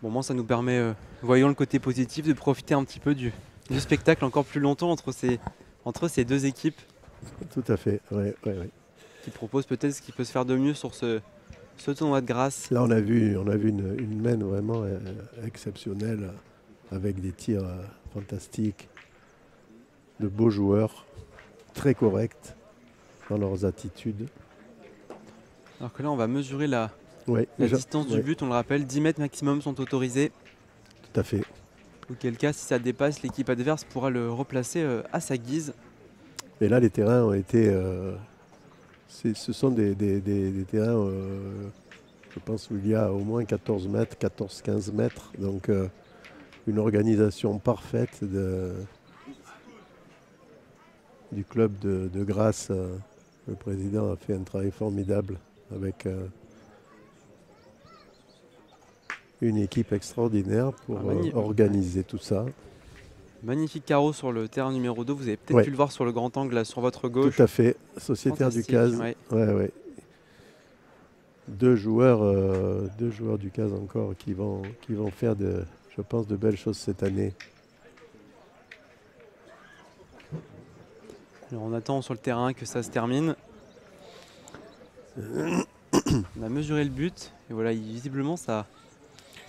S1: Bon, moi ça nous permet, voyons le côté positif, de profiter un petit peu du spectacle encore plus longtemps entre ces deux équipes.
S2: Tout à fait, ouais.
S1: Qui proposent peut-être ce qui peut se faire de mieux sur ce tournoi de grâce.
S2: Là on a vu une main vraiment exceptionnelle avec des tirs fantastiques, de beaux joueurs, très corrects dans leurs attitudes.
S1: Alors que là on va mesurer la distance du but, on le rappelle, 10 mètres maximum sont autorisés.
S2: Tout à fait.
S1: Auquel cas, si ça dépasse, l'équipe adverse pourra le replacer à sa guise.
S2: Et là, les terrains ont été... ce sont des terrains, je pense, où il y a au moins 14 mètres, 14-15 mètres. Donc, une organisation parfaite du club de Grasse. Le président a fait un travail formidable avec une équipe extraordinaire pour organiser tout ça.
S1: Magnifique carreau sur le terrain numéro 2. Vous avez peut-être
S2: Ouais.
S1: pu le voir sur le grand angle là, sur votre gauche.
S2: Tout à fait. Sociétaire du
S1: Fantastique,
S2: CAS.
S1: ouais.
S2: Ouais. Deux joueurs du CAS encore qui vont faire, je pense, de belles choses cette année.
S1: Alors on attend sur le terrain que ça se termine. On a mesuré le but et voilà, visiblement ça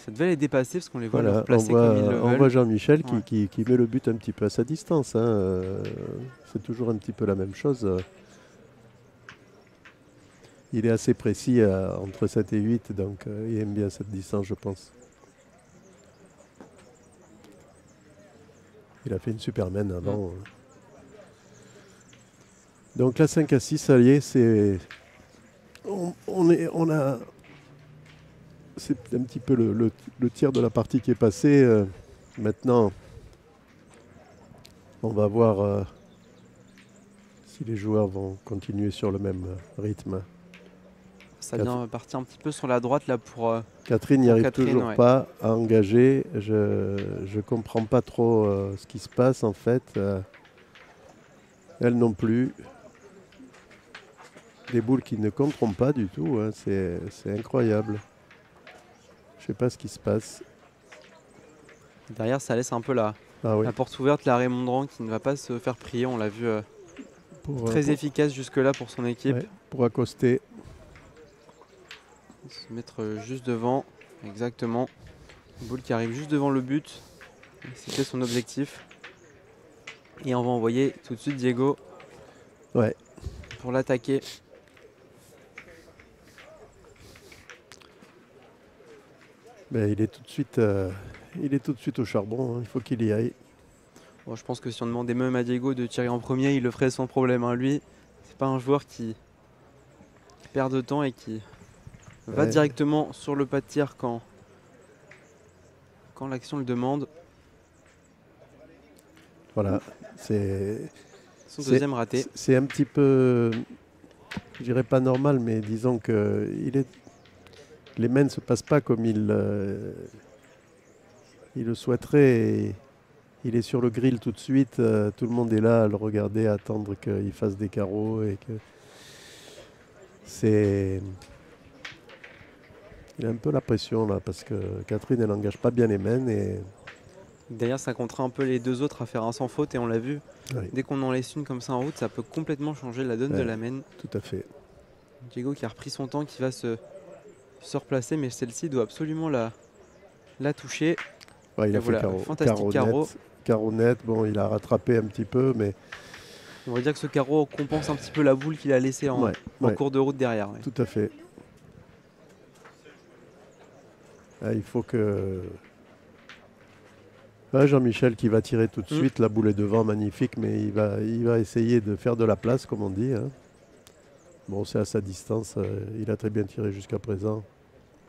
S1: devait les dépasser parce qu'on les voit le replacer comme ils le veulent.
S2: On voit Jean-Michel
S1: Ouais.
S2: qui met le but un petit peu à sa distance. Hein. C'est toujours un petit peu la même chose. Il est assez précis entre 7 et 8, donc il aime bien cette distance, je pense. Il a fait une Superman avant. Donc la 5 à 6, ça y est, c'est... C'est un petit peu le tiers de la partie qui est passé. Maintenant, on va voir si les joueurs vont continuer sur le même rythme.
S1: Ça vient partir un petit peu sur la droite là pour...
S2: Catherine n'y arrive toujours
S1: ouais.
S2: pas à engager. Je ne comprends pas trop ce qui se passe en fait. Elle non plus. Des boules qui ne compteront pas du tout. Hein. C'est incroyable. Je ne sais pas ce qui se passe.
S1: Derrière, ça laisse un peu la porte ouverte. La Raymond Dran qui ne va pas se faire prier. On l'a vu très efficace jusque-là pour son équipe.
S2: Ouais, pour accoster.
S1: Se mettre juste devant. Exactement. Une boule qui arrive juste devant le but. C'était son objectif. Et on va envoyer tout de suite Diego pour l'attaquer.
S2: Ben, il est tout de suite au charbon. Hein. Il faut qu'il y aille.
S1: Bon, je pense que si on demandait même à Diego de tirer en premier, il le ferait sans problème. Hein. Lui, c'est pas un joueur qui perd de temps et qui va directement sur le pas de tir quand l'action le demande.
S2: Voilà, c'est
S1: son deuxième raté.
S2: C'est un petit peu, je dirais pas normal, mais disons que les mains ne se passent pas comme il le souhaiterait. Et il est sur le grill tout de suite. Tout le monde est là à le regarder, à attendre qu'il fasse des carreaux et que il a un peu la pression là parce que Catherine elle n'engage pas bien les mains et
S1: d'ailleurs ça contraint un peu les deux autres à faire un sans faute et on l'a vu. Dès qu'on en laisse une comme ça en route, ça peut complètement changer la donne de la main.
S2: Tout à fait.
S1: Diego qui a repris son temps, qui va se replacer, mais celle-ci doit absolument la toucher.
S2: Ouais, il a fait
S1: fantastique carreau.
S2: Carreau net, bon il a rattrapé un petit peu mais...
S1: On va dire que ce carreau compense un petit peu la boule qu'il a laissée en cours de route derrière.
S2: Tout à fait. Ah, il faut que... Ah, Jean-Michel qui va tirer tout de suite, la boule est devant, magnifique, mais il va essayer de faire de la place comme on dit. Hein. Bon, c'est à sa distance, il a très bien tiré jusqu'à présent.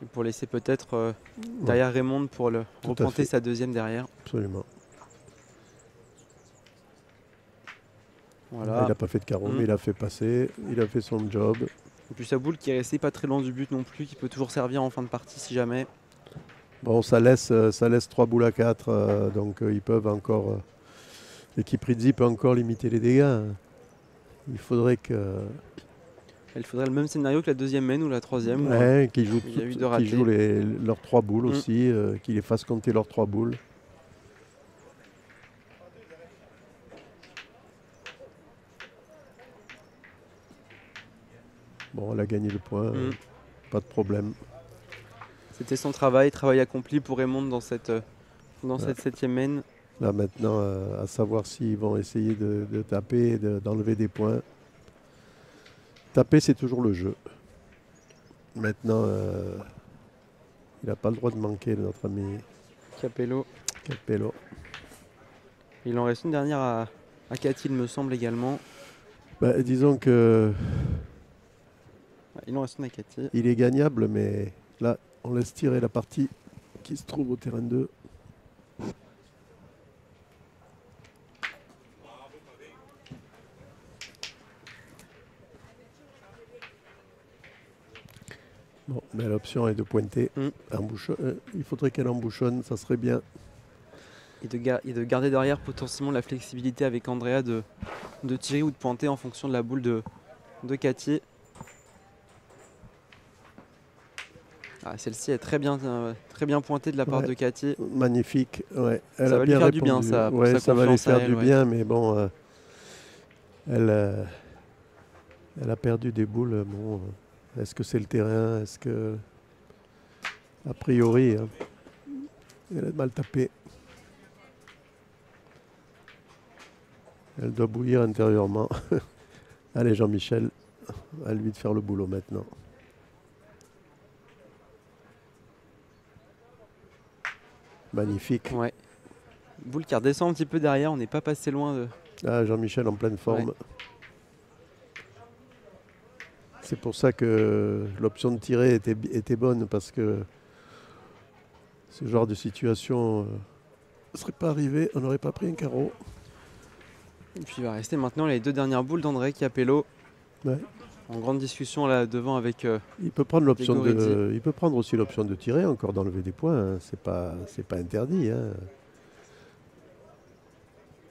S1: Et pour laisser peut-être derrière Raymond pour le replanter sa deuxième derrière.
S2: Absolument.
S1: Voilà.
S2: Il n'a pas fait de carreau, mais il a fait passer, il a fait son job.
S1: Et puis sa boule qui est restée pas très loin du but non plus, qui peut toujours servir en fin de partie si jamais.
S2: Bon, ça laisse 3 boules à 4, donc ils peuvent encore... l'équipe Rizzi peut encore limiter les dégâts. Il faudrait que...
S1: Il faudrait le même scénario que la deuxième main ou la troisième.
S2: Ouais, qui jouent leurs 3 boules aussi, qu'ils les fassent compter leurs 3 boules. Bon, elle a gagné le point, pas de problème.
S1: C'était son travail accompli pour Raymond dans cette 7e main.
S2: Là maintenant, à savoir s'ils vont essayer de taper, d'enlever des points. Taper, c'est toujours le jeu. Maintenant, il n'a pas le droit de manquer, notre ami
S1: Capello.
S2: Capello.
S1: Il en reste une dernière à Cathy, il me semble également.
S2: Bah, disons que
S1: Ouais, il en reste une à Cathy.
S2: il est gagnable, mais là, on laisse tirer la partie qui se trouve au terrain 2. Bon, mais l'option est de pointer. Il faudrait qu'elle embouchonne, ça serait bien.
S1: Et de garder derrière potentiellement la flexibilité avec Andrea de tirer ou de pointer en fonction de la boule de Cathy. Ah, celle-ci est très bien pointée de la part de Cathy.
S2: Magnifique, ouais. Elle
S1: ça
S2: a
S1: va
S2: bien
S1: lui faire
S2: répondu.
S1: du bien, ça. Pour
S2: Ouais,
S1: sa
S2: ça va lui
S1: confiance à
S2: faire
S1: elle,
S2: du
S1: ouais.
S2: bien, mais bon, elle a perdu des boules. Bon, est-ce que c'est le terrain? Est-ce que, a priori, hein, elle a mal tapé. Elle doit bouillir intérieurement. Allez, Jean-Michel, à lui de faire le boulot maintenant. Magnifique.
S1: Ouais. Boule qui redescend un petit peu derrière, on n'est pas passé loin de...
S2: Ah, Jean-Michel en pleine forme.
S1: Ouais.
S2: C'est pour ça que l'option de tirer était bonne, parce que ce genre de situation ne serait pas arrivé, on n'aurait pas pris un carreau.
S1: Et puis il va rester maintenant les deux dernières boules d'André Capello.
S2: Ouais.
S1: En grande discussion là devant avec...
S2: Il peut prendre l'option
S1: Gorizzi.
S2: il peut prendre aussi l'option de tirer, encore d'enlever des points. Hein. C'est pas interdit. Hein.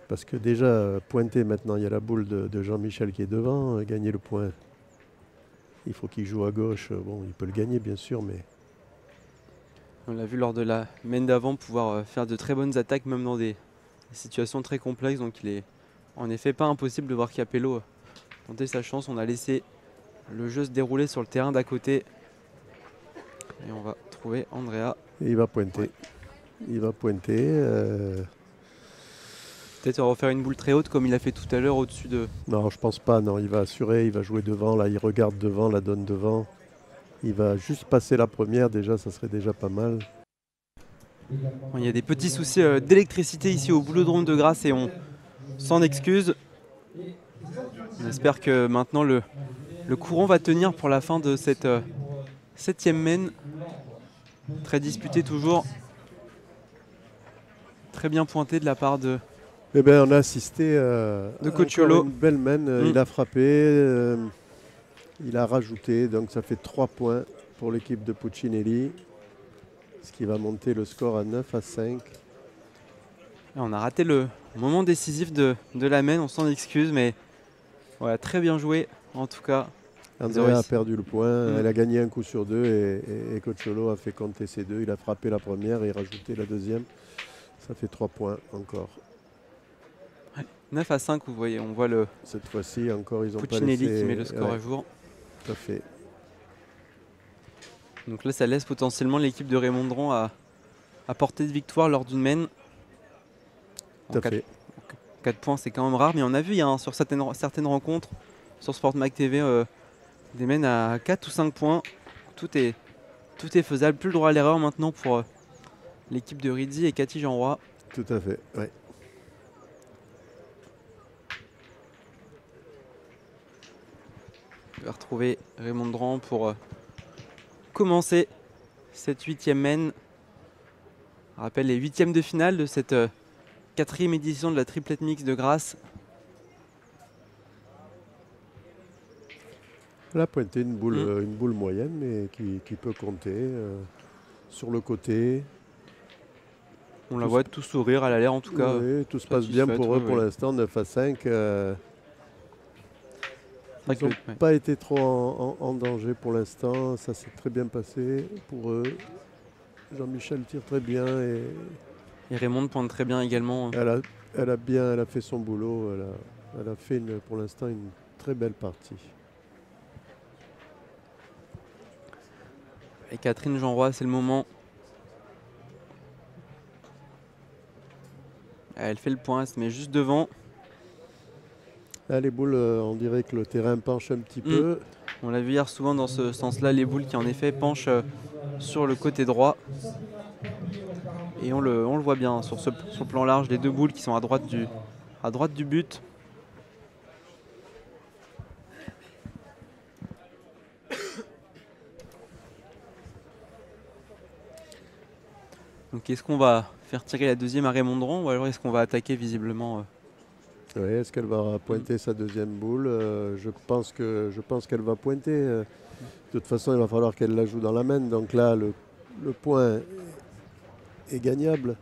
S2: Parce que déjà, pointer maintenant, il y a la boule de Jean-Michel qui est devant, gagner le point. Il faut qu'il joue à gauche. Bon, il peut le gagner bien sûr, mais
S1: On l'a vu lors de la main d'avant pouvoir faire de très bonnes attaques même dans des situations très complexes. Donc il est en effet pas impossible de voir Capello tenter sa chance. On a laissé le jeu se dérouler sur le terrain d'à côté. Et on va trouver Andrea.
S2: et il va pointer. Il va pointer.
S1: Peut-être refaire une boule très haute comme il a fait tout à l'heure au-dessus de...
S2: Non, je pense pas. Non, il va assurer, il va jouer devant. Là, il regarde devant, la donne devant. Il va juste passer la première. Déjà, ça serait déjà pas mal.
S1: Bon, il y a des petits soucis d'électricité ici au boulodrome de Grasse et on s'en excuse. On espère que maintenant le courant va tenir pour la fin de cette 7e main. Très disputée toujours. Très bien pointé de la part de...
S2: Eh bien, on a assisté
S1: De
S2: encore
S1: Cocciolo.
S2: une belle main. Il a frappé, il a rajouté, donc ça fait 3 points pour l'équipe de Puccinelli, ce qui va monter le score à 9-5.
S1: Et on a raté le moment décisif de la main, on s'en excuse, mais voilà, très bien joué en tout cas.
S2: Andrea a perdu le point,
S1: Mm.
S2: elle a gagné un coup sur deux et Cocciolo a fait compter ses deux. Il a frappé la première et rajouté la deuxième. Ça fait 3 points encore.
S1: 9-5, vous voyez, on voit le
S2: Cette fois-ci, encore, ils ont pas
S1: Puccinelli
S2: laissé...
S1: qui met le score
S2: Ouais,
S1: à jour.
S2: tout à fait.
S1: Donc là, ça laisse potentiellement l'équipe de Raymond Dron à portée de victoire lors d'une main.
S2: Tout à fait.
S1: 4 points, c'est quand même rare, mais on a vu sur certaines rencontres sur SportMac TV des mains à 4 ou 5 points. Tout est faisable. Plus le droit à l'erreur maintenant pour l'équipe de Rizzi et Cathy Jeanroy.
S2: Tout à fait, ouais.
S1: On va retrouver Raymond Dran pour commencer cette 8e main. Je rappelle les 8e de finale de cette 4e édition de la triplette mix de Grasse.
S2: Elle a pointé une boule moyenne, mais qui peut compter sur le côté.
S1: On la voit tout sourire, elle a l'air en tout cas.
S2: Oui, tout se passe bien pour eux pour l'instant, 9-5. Ils n'ont pas été trop en danger pour l'instant, ça s'est très bien passé pour eux. Jean-Michel tire très bien
S1: Et Raymond pointe très bien également.
S2: Elle a fait son boulot, elle a fait pour l'instant une très belle partie.
S1: Et Catherine Jeanroy, c'est le moment. Elle fait le point, elle se met juste devant.
S2: Là, les boules, on dirait que le terrain penche un petit peu.
S1: On l'a vu hier souvent dans ce sens-là, les boules qui en effet penchent sur le côté droit. Et on le voit bien sur le plan large, les deux boules qui sont à droite du but. Donc est-ce qu'on va faire tirer la deuxième à Raymond Dron ou alors est-ce qu'on va attaquer visiblement
S2: Oui, est-ce qu'elle va pointer sa deuxième boule? Je pense qu'elle va pointer. De toute façon, il va falloir qu'elle la joue dans la main. Donc là, le point est gagnable.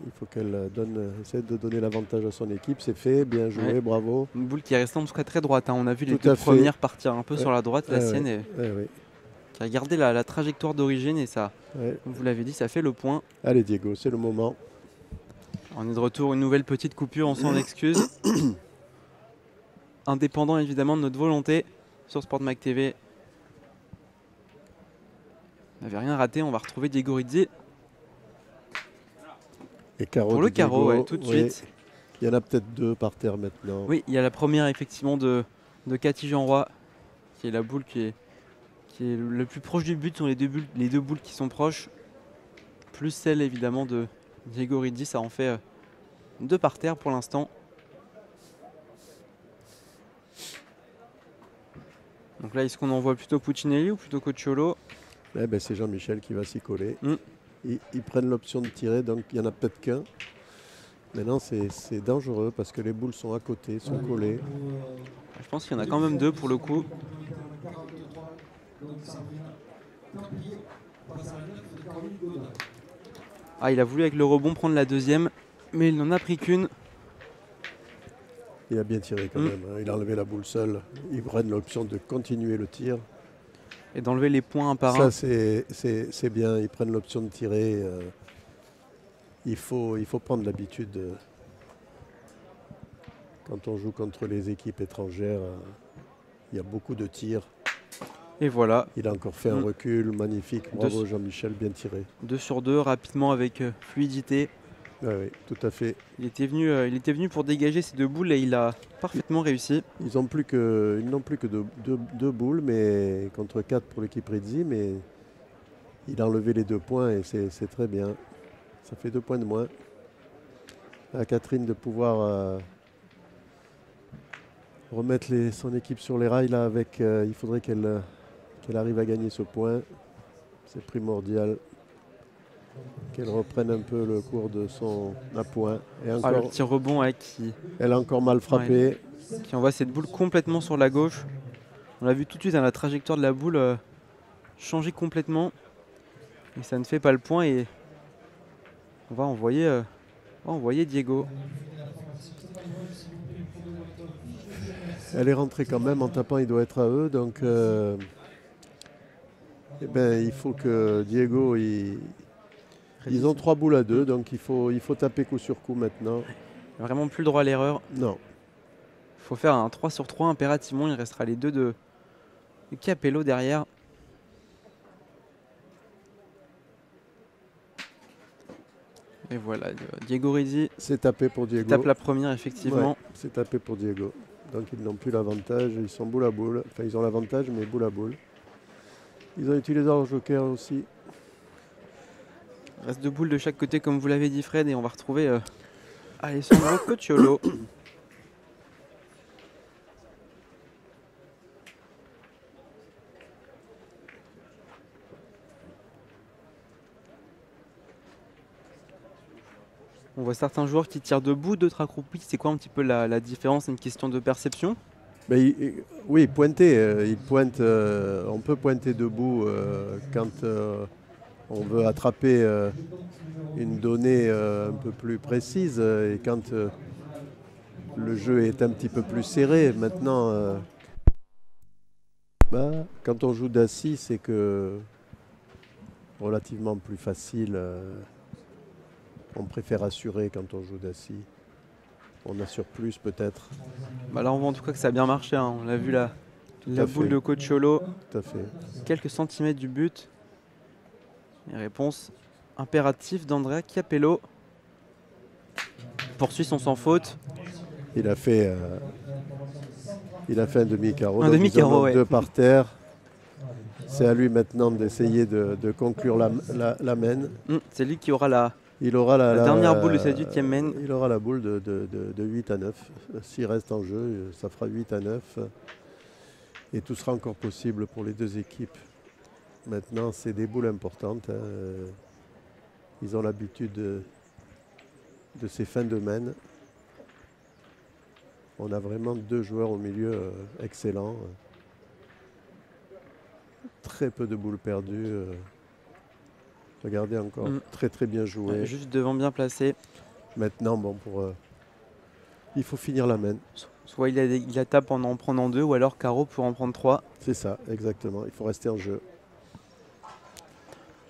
S2: Il faut qu'elle essaie de donner l'avantage à son équipe. C'est fait, bien joué,
S1: Ouais.
S2: Bravo.
S1: Une boule qui est restée en tout cas très droite, hein. On a vu les
S2: Tout à
S1: deux
S2: fait.
S1: premières partir un peu sur la droite, la
S2: Ouais,
S1: sienne
S2: ouais.
S1: qui a gardé la trajectoire d'origine et ça,
S2: Ouais.
S1: comme vous l'avez dit, ça fait le point.
S2: Allez Diego, c'est le moment.
S1: On est de retour, une nouvelle petite coupure, on s'en excuse. Indépendant évidemment de notre volonté sur SportMac TV. On n'avait rien raté, on va retrouver Diego Rizzi.
S2: Et carreau
S1: Pour
S2: de
S1: le carreau,
S2: Diego,
S1: ouais, tout de suite.
S2: Il y en a peut-être deux par terre maintenant.
S1: Oui, il y a la première effectivement de Cathy Jeanroy, qui est la boule qui est le plus proche du but, sont les deux boules qui sont proches, plus celle évidemment de Diego Rizzi, ça en fait deux par terre pour l'instant. Donc là, est-ce qu'on envoie plutôt Puccinelli ou plutôt Cocciolo?
S2: Eh ben, c'est Jean-Michel qui va s'y coller.
S1: Mm.
S2: Ils prennent l'option de tirer, donc il n'y en a peut-être qu'un. Maintenant, c'est dangereux parce que les boules sont à côté, sont collées.
S1: Je pense qu'il y en a quand même deux pour le coup. Ah, il a voulu avec le rebond prendre la deuxième, mais il n'en a pris qu'une.
S2: Il a bien tiré quand même, hein. Il a enlevé la boule seule. Ils prennent l'option de continuer le tir.
S1: Et d'enlever les points un par
S2: Ça,
S1: un.
S2: c'est bien. Ils prennent l'option de tirer. Il faut prendre l'habitude. Quand on joue contre les équipes étrangères, il y a beaucoup de tirs.
S1: Et voilà.
S2: Il a encore fait un recul magnifique. Bravo Jean-Michel, bien tiré.
S1: 2 sur 2, rapidement avec fluidité.
S2: Oui, tout à fait.
S1: Il était venu pour dégager ces deux boules et il a parfaitement réussi.
S2: Ils n'ont plus que deux boules, mais contre 4 pour l'équipe Rizzi, mais il a enlevé les 2 points et c'est très bien. Ça fait 2 points de moins. À Catherine de pouvoir remettre son équipe sur les rails là avec. Il faudrait qu'elle arrive à gagner ce point. C'est primordial. Qu'elle reprenne un peu le cours de son appoint. Et encore,
S1: le petit rebond
S2: elle a encore mal frappé.
S1: Qui envoie cette boule complètement sur la gauche. On l'a vu tout de suite, hein, la trajectoire de la boule changer complètement. Et ça ne fait pas le point et on va envoyer Diego.
S2: Elle est rentrée quand même en tapant, il doit être à eux. Donc il faut que Diego... Ils ont 3 boules à 2, donc il faut taper coup sur coup maintenant.
S1: Vraiment plus le droit à l'erreur.
S2: Non.
S1: Il faut faire un 3 sur 3 impérativement. Il restera les deux de Capello derrière. Et voilà, Diego Rizzi.
S2: C'est tapé pour Diego.
S1: Tape la première, effectivement.
S2: Ouais, c'est tapé pour Diego. Donc ils n'ont plus l'avantage. Ils sont boule à boule. Enfin, ils ont l'avantage, mais boule à boule. Ils ont utilisé leur joker aussi.
S1: Il reste 2 boules de chaque côté, comme vous l'avez dit, Fred. Et on va retrouver Alessandro Cocciolo. On voit certains joueurs qui tirent debout, d'autres accroupis. C'est quoi un petit peu la différence? C'est une question de perception?
S2: Oui, pointer. On peut pointer debout quand on veut attraper une donnée un peu plus précise et quand le jeu est un petit peu plus serré. Maintenant, quand on joue d'assis, c'est que relativement plus facile. On préfère assurer quand on joue d'assis. On assure plus peut-être.
S1: Là, on voit en tout cas que ça a bien marché, hein. On l'a vu la boule de Cocciolo.
S2: Tout à fait.
S1: Quelques centimètres du but. Et réponse impérative d'Andrea Capello. Poursuit son sans faute.
S2: Il a fait un demi-carreau.
S1: Un demi-carreau, ouais.
S2: 2 par terre. C'est à lui maintenant d'essayer de conclure la main.
S1: C'est lui qui aura la
S2: La
S1: dernière boule de cette 8e main.
S2: Il aura la boule de 8 à 9. S'il reste en jeu, ça fera 8 à 9. Et tout sera encore possible pour les deux équipes. Maintenant, c'est des boules importantes. Ils ont l'habitude de ces fins de main. On a vraiment deux joueurs au milieu excellents. Très peu de boules perdues. Regardez encore, très très bien joué.
S1: Ouais, juste devant, bien placé.
S2: Maintenant, bon, il faut finir la main.
S1: Soit il la tape en prenant 2, ou alors carreau pour en prendre 3.
S2: C'est ça, exactement. Il faut rester en jeu.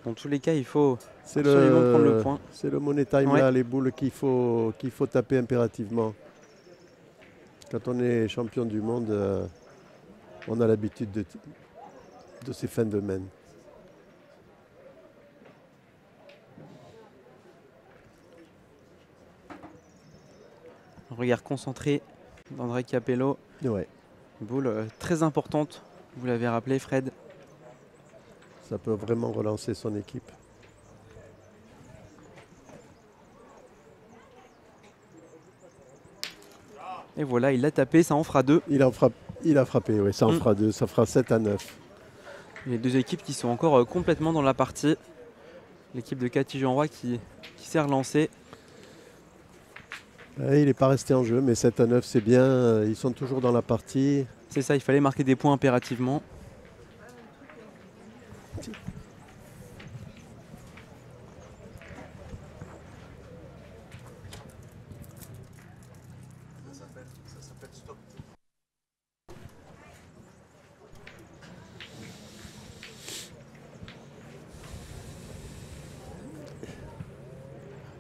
S1: Dans tous les cas, il faut absolument prendre le point.
S2: C'est le money time là, les boules qu'il faut taper impérativement. Quand on est champion du monde, on a l'habitude de ces fins de main.
S1: Regard concentré d'André Capello.
S2: Ouais.
S1: Boule très importante, vous l'avez rappelé Fred.
S2: Ça peut vraiment relancer son équipe.
S1: Et voilà, il l'a tapé, ça en fera 2.
S2: Il a frappé, oui, ça en fera 2, ça fera 7 à 9.
S1: Les deux équipes qui sont encore complètement dans la partie. L'équipe de Cathy Jeanroy qui s'est relancée.
S2: Il n'est pas resté en jeu, mais 7 à 9 c'est bien, ils sont toujours dans la partie.
S1: C'est ça, il fallait marquer des points impérativement.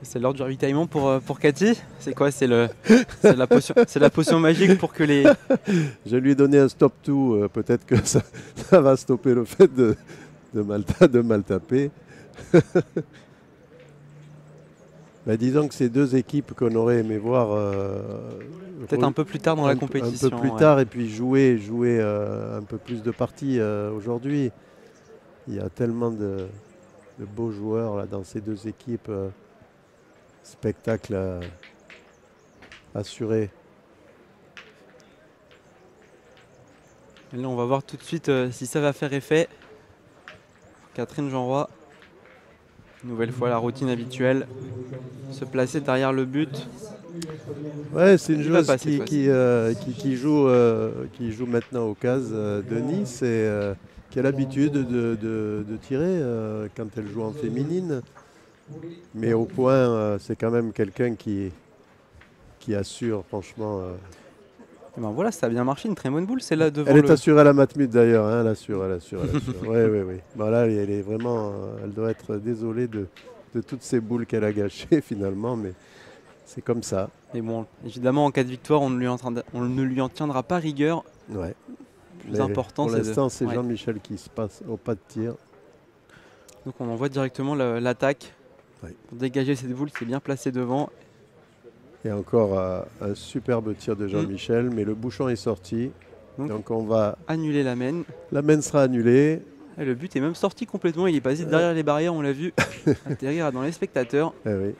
S1: C'est l'heure du ravitaillement pour Cathy. C'est quoi? C'est la potion magique pour que les...
S2: Je lui ai donné un stop tout. Peut-être que ça va stopper le fait de mal taper. Ben, disons que ces deux équipes qu'on aurait aimé voir...
S1: peut-être un peu plus tard dans la compétition.
S2: Un peu plus tard et puis jouer un peu plus de parties aujourd'hui. Il y a tellement de beaux joueurs là, dans ces deux équipes. Spectacle assuré.
S1: Et là, on va voir tout de suite si ça va faire effet. Catherine Jeanroy, une nouvelle fois la routine habituelle, se placer derrière le but.
S2: Ouais, c'est une joueuse qui joue maintenant au CAS de Nice et qui a l'habitude de tirer quand elle joue en féminine. Mais au point, c'est quand même quelqu'un qui assure, franchement.
S1: Et ben voilà, ça a bien marché, une très bonne boule, c'est là devant.
S2: Elle est assurée à la Matmut d'ailleurs, hein, elle assure. Oui. Bon, là, elle est vraiment, elle doit être désolée de toutes ces boules qu'elle a gâchées finalement, mais c'est comme ça.
S1: Et bon, évidemment, en cas de victoire, on ne lui en tiendra pas rigueur.
S2: Ouais.
S1: Plus important,
S2: pour l'instant, c'est Jean-Michel qui se passe au pas de tir.
S1: Donc on envoie directement l'attaque. Pour dégager cette boule qui est bien placée devant.
S2: Et encore un superbe tir de Jean-Michel, mais le bouchon est sorti. Donc on va
S1: annuler la main.
S2: La main sera annulée.
S1: Et le but est même sorti complètement, il est passé derrière les barrières, on l'a vu atterrir dans les spectateurs.
S2: Oui.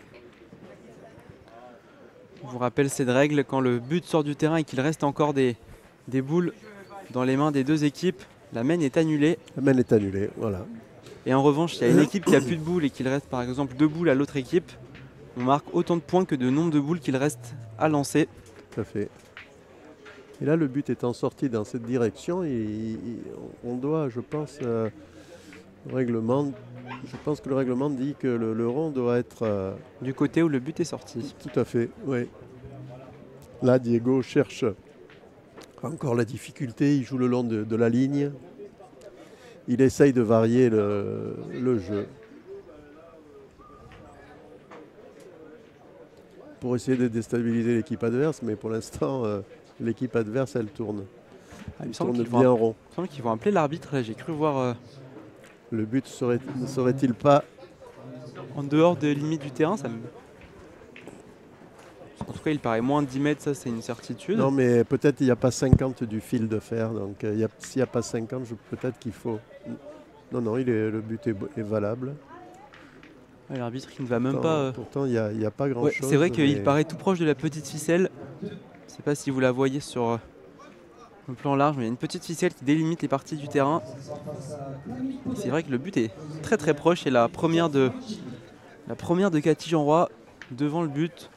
S1: Je vous rappelle cette règle, quand le but sort du terrain et qu'il reste encore des boules dans les mains des deux équipes, la main est annulée.
S2: La main est annulée, voilà.
S1: Et en revanche, s'il y a une équipe qui a plus de boules et qu'il reste par exemple 2 boules à l'autre équipe, on marque autant de points que de nombre de boules qu'il reste à lancer.
S2: Tout à fait. Et là, le but étant sorti dans cette direction, on doit, je pense, le règlement dit que le rond doit être...
S1: du côté où le but est sorti.
S2: Tout à fait, oui. Là, Diego cherche encore la difficulté, il joue le long de la ligne. Il essaye de varier le jeu. Pour essayer de déstabiliser l'équipe adverse, mais pour l'instant, l'équipe adverse, elle tourne.
S1: Il
S2: tourne bien rond.
S1: Il me semble qu'ils vont appeler l'arbitre, là j'ai cru voir...
S2: Le but ne serait-il pas...
S1: En dehors des limites du terrain, ça me... En tout cas, il paraît moins de 10 mètres, ça c'est une certitude.
S2: Non, mais peut-être il n'y a pas 50 du fil de fer. Donc s'il n'y a pas 50, peut-être qu'il faut Non, non, le but est valable.
S1: Ouais, l'arbitre il ne va même pas.
S2: Pourtant, il n'y a pas grand
S1: Ouais,
S2: chose.
S1: c'est vrai qu'il paraît tout proche de la petite ficelle. Je sais pas si vous la voyez sur le plan large, mais il y a une petite ficelle qui délimite les parties du terrain. C'est vrai que le but est très très proche et la première de Cathy Jeanroy devant le but.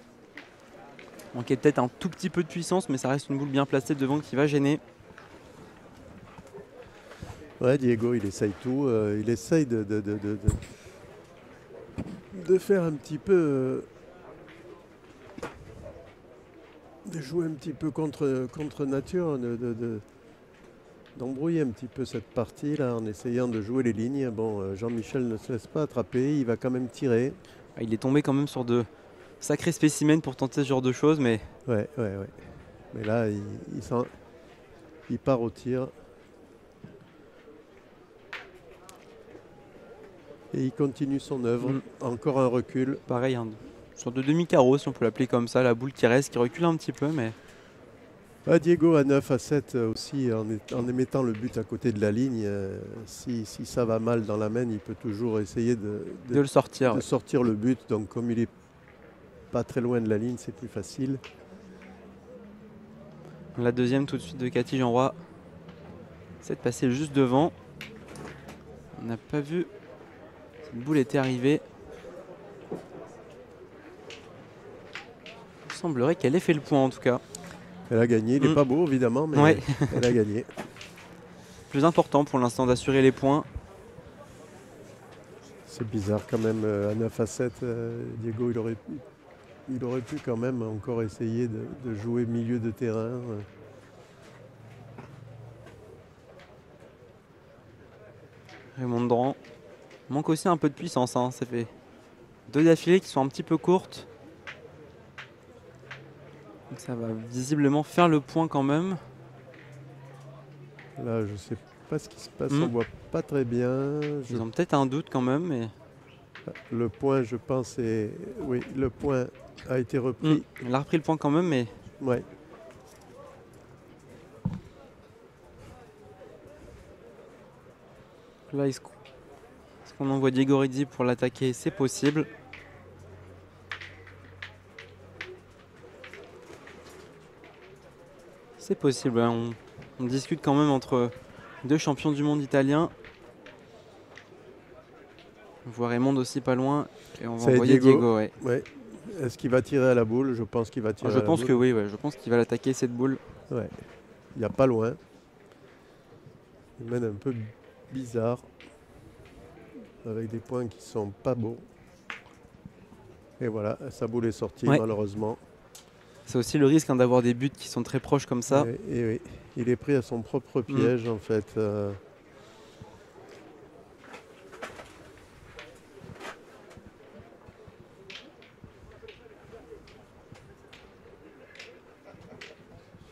S1: Manquait peut-être un tout petit peu de puissance, mais ça reste une boule bien placée devant qui va gêner.
S2: Ouais, Diego, il essaye tout. Il essaye de faire un petit peu. De jouer un petit peu contre nature, d'embrouiller un petit peu cette partie là en essayant de jouer les lignes. Bon, Jean-Michel ne se laisse pas attraper, il va quand même tirer.
S1: Il est tombé quand même sur de sacrés spécimens pour tenter ce genre de choses, mais...
S2: Ouais. Mais là, il part au tir. Et il continue son œuvre. Encore un recul.
S1: Pareil, une sorte de demi-carreau, si on peut l'appeler comme ça, la boule qui reste, qui recule un petit peu, mais...
S2: Diego à 9 à 7 aussi, en émettant le but à côté de la ligne. Si ça va mal dans la main, il peut toujours essayer de
S1: le sortir.
S2: De sortir le but. Donc comme il est pas très loin de la ligne, c'est plus facile.
S1: La deuxième tout de suite de Cathy Jeanroy. C'est de passer juste devant. On n'a pas vu. Cette boule était arrivée. Il semblerait qu'elle ait fait le point en tout cas.
S2: Elle a gagné. Il n'est pas beau évidemment, mais
S1: ouais.
S2: Elle a gagné.
S1: Plus important pour l'instant d'assurer les points.
S2: C'est bizarre quand même. À 9 à 7, Diego, il aurait pu quand même encore essayer de jouer milieu de terrain.
S1: Raymond Dran manque aussi un peu de puissance. Ça fait 2 d'affilée qui sont un petit peu courtes. Donc ça va visiblement faire le point quand même.
S2: Là, je sais pas ce qui se passe. On voit pas très bien.
S1: Ils ont peut-être un doute quand même. Mais...
S2: Le point, je pense, oui, le point a été repris.
S1: Il a repris le point quand même, mais...
S2: Ouais.
S1: Là, est-ce qu'on envoie Diego Rizzi pour l'attaquer? C'est possible. C'est possible. On discute quand même entre 2 champions du monde italiens. On voit Raymond aussi pas loin. Et on va envoyer Diego.
S2: Ouais. Est-ce qu'il va tirer à la boule? Je pense qu'il va tirer à la boule.
S1: Je pense que oui. Je pense qu'il va l'attaquer cette boule.
S2: Ouais. Il n'y a pas loin. Il mène un peu bizarre. Avec des points qui sont pas beaux. Et voilà, sa boule est sortie malheureusement.
S1: C'est aussi le risque d'avoir des buts qui sont très proches comme ça.
S2: Et oui, il est pris à son propre piège en fait.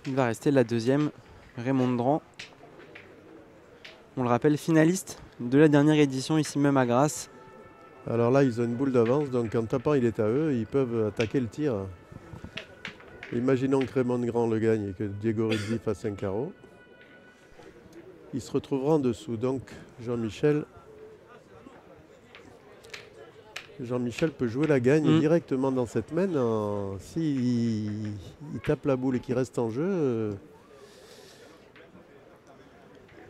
S1: Il va rester la deuxième, Raymond Dran. On le rappelle, finaliste de la dernière édition ici même à Grasse.
S2: Alors là, ils ont une boule d'avance, donc en tapant il est à eux, ils peuvent attaquer le tir. Imaginons que Raymond Dran le gagne et que Diego Rizzi fasse un carreau. Il se retrouvera en dessous, donc Jean-Michel peut jouer la gagne directement dans cette main. S'il tape la boule et qu'il reste en jeu...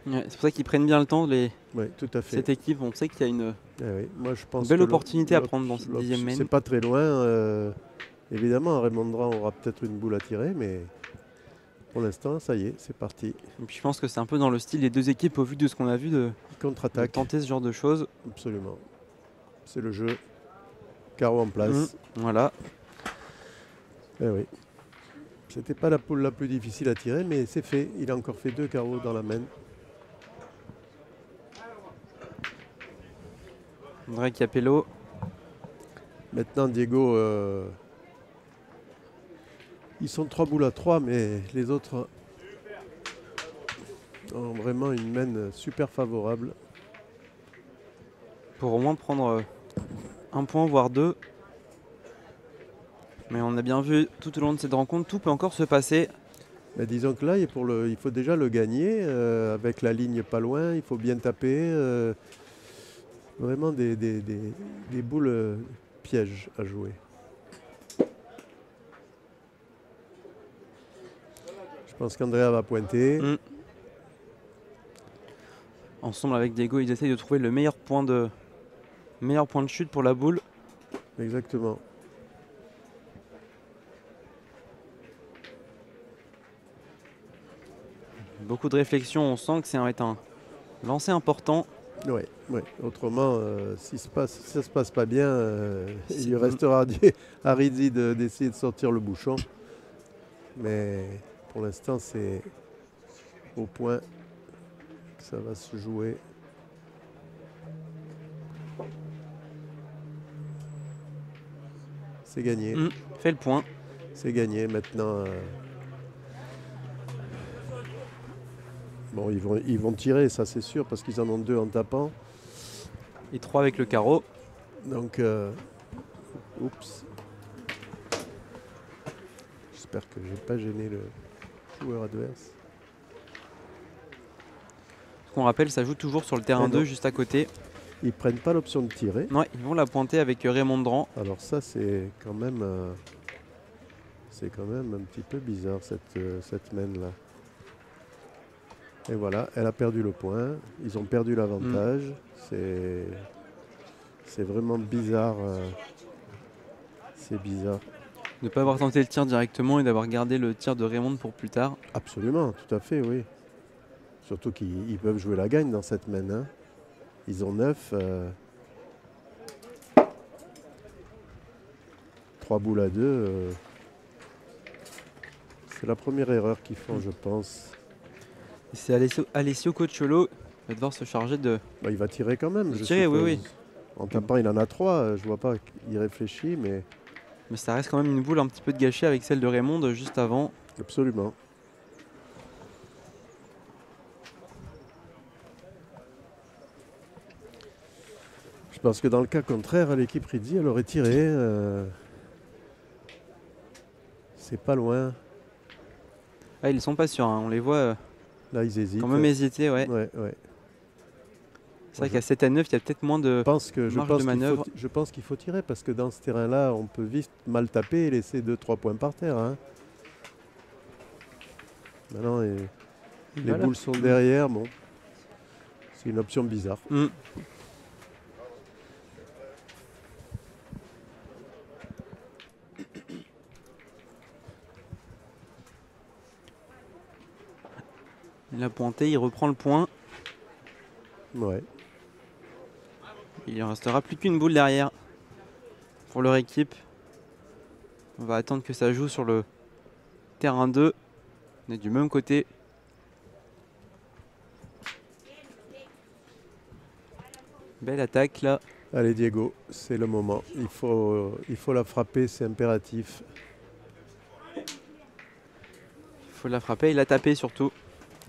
S1: c'est pour ça qu'ils prennent bien le temps,
S2: tout à fait.
S1: Cette équipe. On sait qu'il y a une
S2: Moi, je pense
S1: belle opportunité à prendre dans cette 10e main.
S2: C'est pas très loin. Évidemment, Raymond Dran aura peut-être une boule à tirer, mais pour l'instant, ça y est, c'est parti.
S1: Et puis je pense que c'est un peu dans le style des 2 équipes au vu de ce qu'on a vu de tenter ce genre de choses.
S2: Absolument. C'est le jeu. Carreau en place.
S1: Voilà.
S2: Oui. C'était pas la poule la plus difficile à tirer, mais c'est fait. Il a encore fait 2 carreaux dans la main.
S1: André Capello.
S2: Maintenant, Diego... Ils sont 3 boules à 3, mais les autres ont vraiment une main super favorable.
S1: Pour au moins prendre un point, voire 2. Mais on a bien vu tout au long de cette rencontre, tout peut encore se passer.
S2: Mais disons que là, il faut déjà le gagner, avec la ligne pas loin, il faut bien taper. vraiment des boules pièges à jouer. Je pense qu'Andrea va pointer.
S1: Ensemble avec Diego, ils essayent de trouver le meilleur point de chute pour la boule.
S2: Exactement.
S1: Beaucoup de réflexion, on sent que c'est un lancer important.
S2: Oui, ouais. Autrement, si ça se passe pas bien, il lui
S1: bon.
S2: restera à Rizzi d'essayer de sortir le bouchon. Mais pour l'instant, c'est au point que ça va se jouer. C'est gagné.
S1: Fait le point.
S2: C'est gagné. Maintenant, bon, ils vont tirer, ça c'est sûr, parce qu'ils en ont 2 en tapant.
S1: Et 3 avec le carreau.
S2: Donc, oups. J'espère que j'ai pas gêné le joueur adverse.
S1: Ce qu'on rappelle, ça joue toujours sur le terrain 2, juste à côté.
S2: Ils prennent pas l'option de tirer.
S1: Ouais, ils vont la pointer avec Raymond Dran.
S2: Alors ça, c'est quand même un petit peu bizarre, cette main-là. Et voilà, elle a perdu le point. Ils ont perdu l'avantage. C'est vraiment bizarre. C'est bizarre.
S1: De ne pas avoir tenté le tir directement et d'avoir gardé le tir de Raymond pour plus tard.
S2: Absolument, tout à fait, oui. Surtout qu'ils peuvent jouer la gagne dans cette main. Hein. Ils ont 9. 3 boules à 2. C'est la première erreur qu'ils font, je pense.
S1: C'est Alessio Cocciolo qui va devoir se charger de...
S2: Bah, il va tirer quand même, je
S1: tirer,
S2: suppose.
S1: oui.
S2: En tapant, il en a 3. Je vois pas qu'il réfléchit, mais...
S1: Mais ça reste quand même une boule un petit peu de gâchée avec celle de Raymond juste avant.
S2: Absolument. Je pense que dans le cas contraire, l'équipe Rizzi, elle aurait tiré. C'est pas loin.
S1: Ah, ils sont pas sûrs, hein. On les voit
S2: là, ils hésitent.
S1: Quand même hésiter, ouais.
S2: Ouais.
S1: C'est vrai qu'à 7 à 9, il y a peut-être moins de marge de manœuvre.
S2: Je pense qu'il faut tirer parce que dans ce terrain-là, on peut vite mal taper et laisser 2-3 points par terre. Hein. Maintenant, les boules sont derrière. Bon, c'est une option bizarre.
S1: Il a pointé, il reprend le point.
S2: Ouais.
S1: Il ne restera plus qu'une boule derrière pour leur équipe. On va attendre que ça joue sur le terrain 2. On est du même côté. Belle attaque là.
S2: Allez Diego, c'est le moment. Il faut la frapper, c'est impératif.
S1: Il faut la frapper et la taper surtout.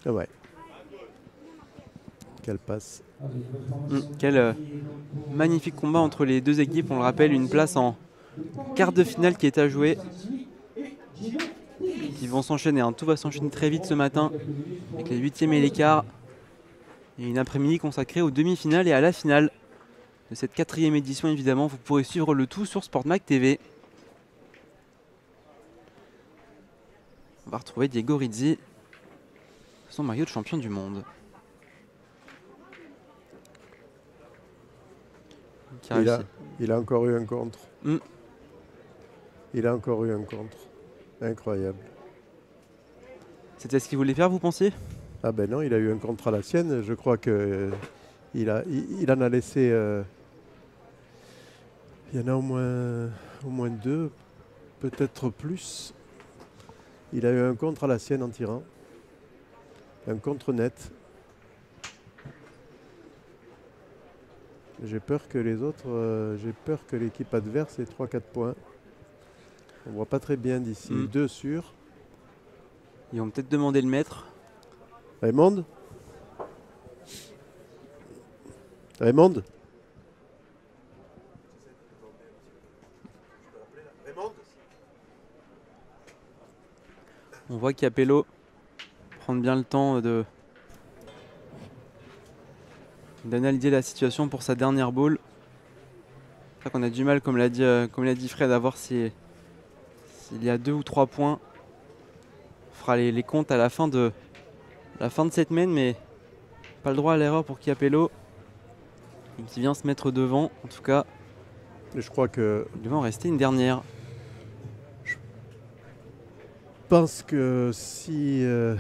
S2: Ah ouais. Quelle passe.
S1: Quel magnifique combat entre les deux équipes. On le rappelle, une place en quart de finale qui est à jouer. Ils vont s'enchaîner. Hein. Tout va s'enchaîner très vite ce matin avec les 8e et les quarts. Et une après-midi consacrée aux demi-finales et à la finale de cette 4e édition. Évidemment, vous pourrez suivre le tout sur SportMac TV. On va retrouver Diego Rizzi, son maillot de champion du monde.
S2: Il a encore eu un contre. Il a encore eu un contre. Incroyable.
S1: C'était ce qu'il voulait faire, vous pensiez?
S2: Ah ben non, il a eu un contre à la sienne. Je crois que il en a laissé... il y en a au moins 2, peut-être plus. Il a eu un contre à la sienne en tirant. Un contre net. J'ai peur que les autres, j'ai peur que l'équipe adverse ait 3-4 points. On voit pas très bien d'ici. 2 sur.
S1: Ils vont peut-être demander le maître.
S2: Raymond? Raymond?
S1: On voit Capello prendre bien le temps de d'analyser la situation pour sa dernière boule. C'est vrai qu'on a du mal, comme l'a dit Fred, à voir s'il y a 2 ou 3 points. On fera les comptes à la fin de cette main, mais pas le droit à l'erreur pour Chiapello, qui vient se mettre devant. En tout cas,
S2: Et je crois que
S1: il devait en rester une dernière.
S2: je pense que s'il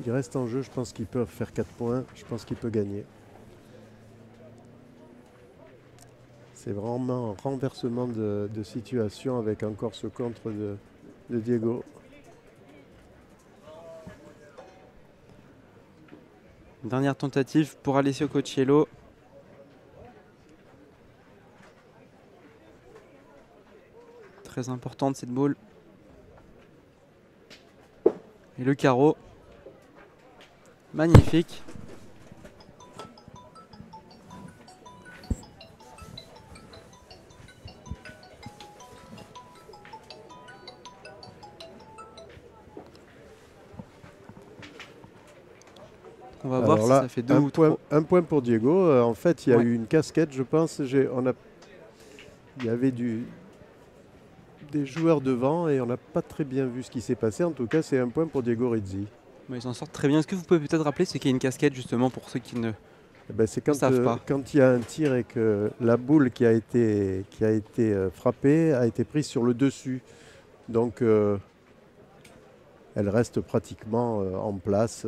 S2: reste en jeu, je pense qu'il peut faire 4 points. Je pense qu'il peut gagner. C'est vraiment un renversement de situation avec encore ce contre de Diego.
S1: Dernière tentative pour Alessio Cocciello. Très importante cette boule. Et le carreau. Magnifique. On va voir si ça fait 2 ou 3.
S2: Un point pour Diego. En fait, il y a
S1: Ouais.
S2: eu une casquette, je pense. Il y avait des joueurs devant et on n'a pas très bien vu ce qui s'est passé. En tout cas, c'est un point pour Diego Rizzi.
S1: Ils s'en sortent très bien. Est-ce que vous pouvez peut-être rappeler ce qu'est une casquette, justement, pour ceux qui ne...
S2: Eh ben, c'est
S1: savent pas.
S2: quand il y a un tir et que la boule qui a été frappée a été prise sur le dessus. Donc, elle reste pratiquement en place.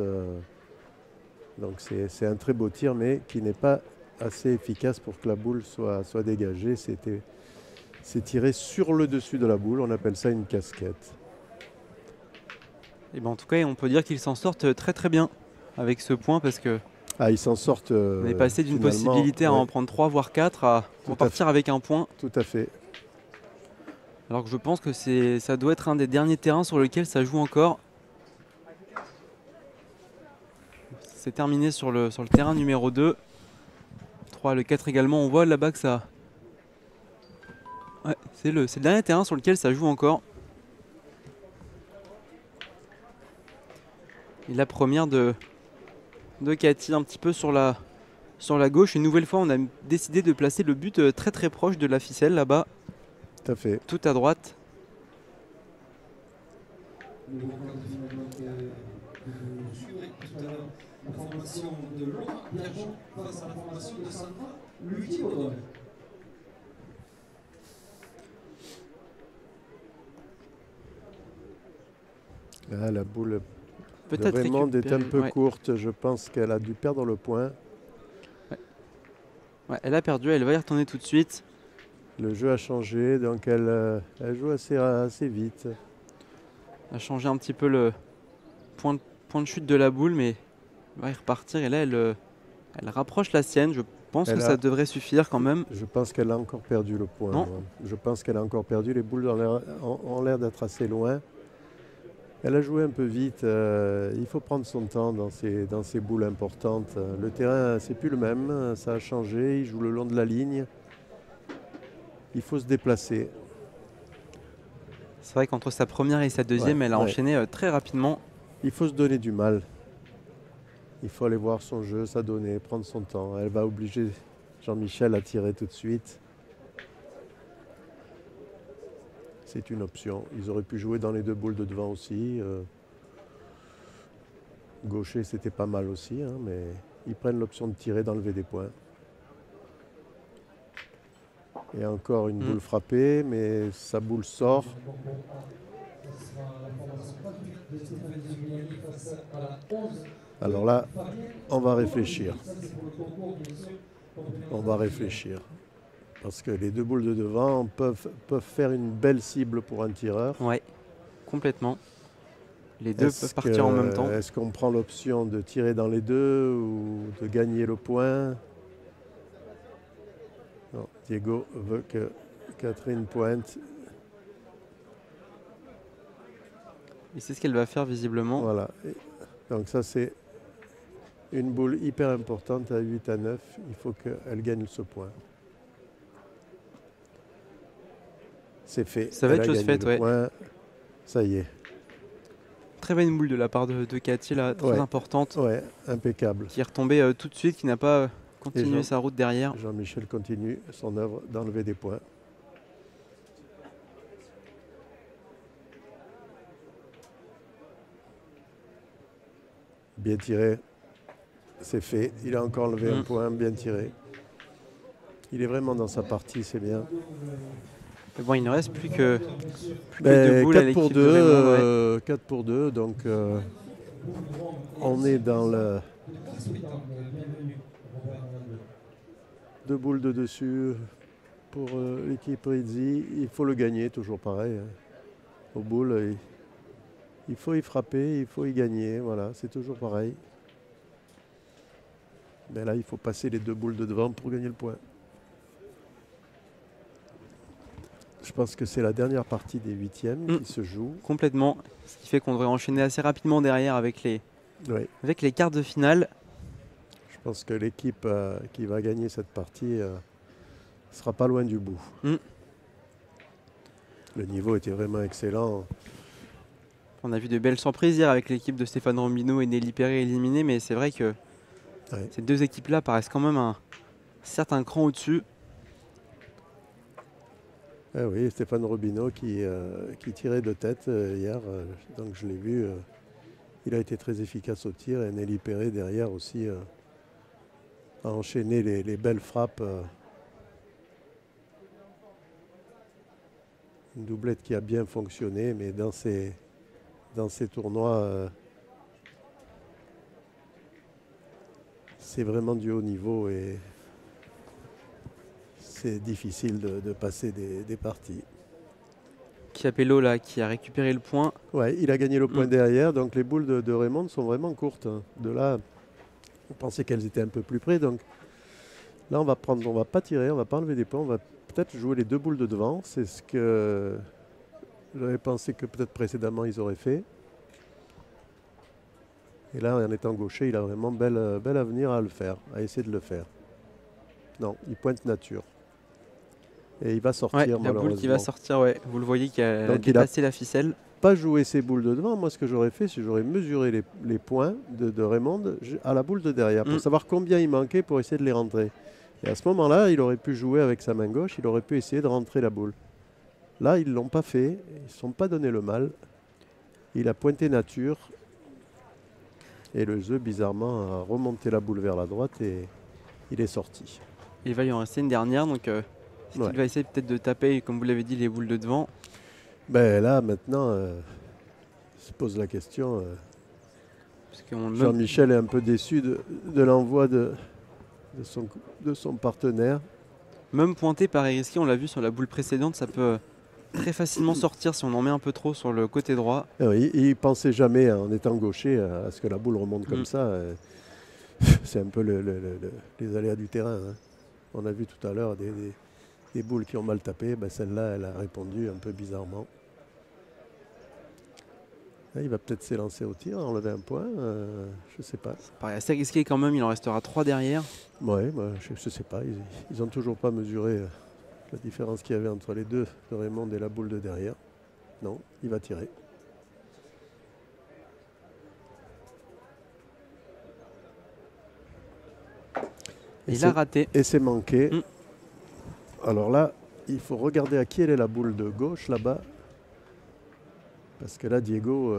S2: Donc, c'est un très beau tir, mais qui n'est pas assez efficace pour que la boule soit dégagée. C'est tiré sur le dessus de la boule. On appelle ça une casquette.
S1: Et ben en tout cas, on peut dire qu'ils s'en sortent très très bien avec ce point, parce que
S2: Ils s'en sortent.
S1: on est passé d'une
S2: finalement,
S1: possibilité à
S2: ouais,
S1: en prendre 3 voire 4 à
S2: Tout à
S1: repartir avec un point.
S2: Tout à fait.
S1: Alors que je pense que ça doit être un des derniers terrains sur lequel ça joue encore. C'est terminé sur le terrain numéro 2. 3, le 4 également. On voit là-bas que ça... Ouais, c'est le dernier terrain sur lequel ça joue encore. Et la première de Cathy un petit peu sur la gauche. Une nouvelle fois, on a décidé de placer le but très très proche de la ficelle là-bas,
S2: Tout à fait.
S1: tout à droite.
S3: L'information de Laura Biagent face à l'information de Sandra Luigi-Baudouin.
S2: La boule de
S1: Peut-être
S2: Raymond est un
S1: récupérer,
S2: peu
S1: ouais.
S2: courte. Je pense qu'elle a dû perdre le point.
S1: Ouais, elle a perdu, elle va y retourner tout de suite.
S2: Le jeu a changé, donc elle joue assez vite.
S1: Elle a changé un petit peu le point de chute de la boule, mais elle va y repartir. Et là, elle rapproche la sienne. Je pense que ça devrait suffire quand même.
S2: Je pense qu'elle a encore perdu le point.
S1: Non.
S2: Moi. Je pense qu'elle a encore perdu. Les boules ont l'air d'être assez loin. Elle a joué un peu vite. Il faut prendre son temps dans ces boules importantes. Le terrain, c'est plus le même. Ça a changé. Il joue le long de la ligne. Il faut se déplacer.
S1: C'est vrai qu'entre sa première et sa deuxième, elle a enchaîné très rapidement.
S2: Il faut se donner du mal. Il faut aller voir son jeu, sa donnée, prendre son temps. Elle va obliger Jean-Michel à tirer tout de suite. C'est une option. Ils auraient pu jouer dans les 2 boules de devant aussi. Gaucher, c'était pas mal aussi, hein, mais ils prennent l'option de tirer, d'enlever des points. Et encore une boule frappée, mais sa boule sort. Alors là, on va réfléchir. On va réfléchir. Parce que les 2 boules de devant peuvent faire une belle cible pour un tireur.
S1: Ouais, complètement. Les deux peuvent partir en même temps.
S2: Est-ce qu'on prend l'option de tirer dans les 2 ou de gagner le point? Non, Diego veut que Catherine pointe.
S1: Et c'est ce qu'elle va faire visiblement.
S2: Voilà. Donc ça, c'est une boule hyper importante à 8-9. Il faut qu'elle gagne ce point. C'est fait.
S1: Ça va être chose faite, ouais.
S2: Point. Ça y est.
S1: très bonne boule de la part de Cathy, là, très
S2: Ouais.
S1: importante,
S2: Ouais, impeccable.
S1: qui est retombée tout de suite, qui n'a pas continué
S2: Jean-
S1: sa route derrière.
S2: Jean-Michel continue son œuvre d'enlever des points. Bien tiré, c'est fait. Il a encore enlevé un point, bien tiré. Il est vraiment dans sa partie, c'est bien.
S1: Mais bon, il ne reste plus que
S2: Ben,
S1: deux boules à
S2: 4 pour
S1: l'équipe
S2: 2,
S1: de Raymond. Ouais.
S2: 4 pour 2, donc on est dans le 2 boules de dessus pour l'équipe Rizzi. Il faut le gagner, toujours pareil. Hein. Aux boules, il faut y frapper, il faut y gagner, voilà, c'est toujours pareil. Mais là, il faut passer les 2 boules de devant pour gagner le point. Je pense que c'est la dernière partie des 8e qui se joue.
S1: Complètement, ce qui fait qu'on devrait enchaîner assez rapidement derrière avec les quarts de finale.
S2: Je pense que l'équipe qui va gagner cette partie sera pas loin du bout. Le niveau était vraiment excellent.
S1: On a vu de belles surprises hier avec l'équipe de Stéphane Rombineau et Nelly Perret éliminée, mais c'est vrai que ces deux équipes-là paraissent quand même un certain cran au-dessus.
S2: Ah oui, Stéphane Robineau qui tirait de tête hier, donc je l'ai vu. Il a été très efficace au tir et Nelly Perret derrière aussi a enchaîné les belles frappes. Une doublette qui a bien fonctionné, mais dans ces tournois, c'est vraiment du haut niveau et c'est difficile de passer des parties.
S1: Chiapello là qui a récupéré le point.
S2: Ouais, il a gagné le point derrière, donc les boules de Raymond sont vraiment courtes. Hein. De là, on pensait qu'elles étaient un peu plus près, donc là on va pas tirer, on va pas enlever des points, on va peut-être jouer les 2 boules de devant. C'est ce que j'avais pensé que peut-être précédemment ils auraient fait. Et là, en étant gaucher, il a vraiment bel avenir à le faire, à essayer de le faire. Non, il pointe nature. Et il va sortir malheureusement.
S1: La boule qui va sortir, ouais. Vous le voyez qui a dépassé la ficelle.
S2: Pas joué ses boules de devant. Moi, ce que j'aurais fait, c'est que j'aurais mesuré les points de Raymond à la boule de derrière pour savoir combien il manquait pour essayer de les rentrer. Et à ce moment-là, il aurait pu jouer avec sa main gauche, il aurait pu essayer de rentrer la boule. Là, ils ne l'ont pas fait, ils ne se sont pas donné le mal. Il a pointé nature. Et le jeu, bizarrement, a remonté la boule vers la droite et il est sorti.
S1: Il va y en rester une dernière, donc il va essayer peut-être de taper, comme vous l'avez dit, les boules de devant.
S2: Ben là, maintenant, se pose la question. Jean-Michel est un peu déçu de l'envoi de son partenaire.
S1: Même pointé par Eriski, on l'a vu sur la boule précédente, ça peut très facilement sortir si on en met un peu trop sur le côté droit.
S2: Oui, il ne pensait jamais, en étant gaucher, à ce que la boule remonte comme ça. C'est un peu les aléas du terrain. Hein. On a vu tout à l'heure des boules qui ont mal tapé. Ben celle-là, elle a répondu un peu bizarrement. Là, il va peut-être s'élancer au tir, enlever un point. Je ne sais pas.
S1: Ça paraît assez risqué quand même, il en restera 3 derrière.
S2: Oui, je ne sais pas. Ils n'ont toujours pas mesuré la différence qu'il y avait entre les deux de Raymond et la boule de derrière. Non, il va tirer.
S1: Il a raté.
S2: Et c'est manqué. Alors là, il faut regarder à qui elle est la boule de gauche là-bas. Parce que là, Diego,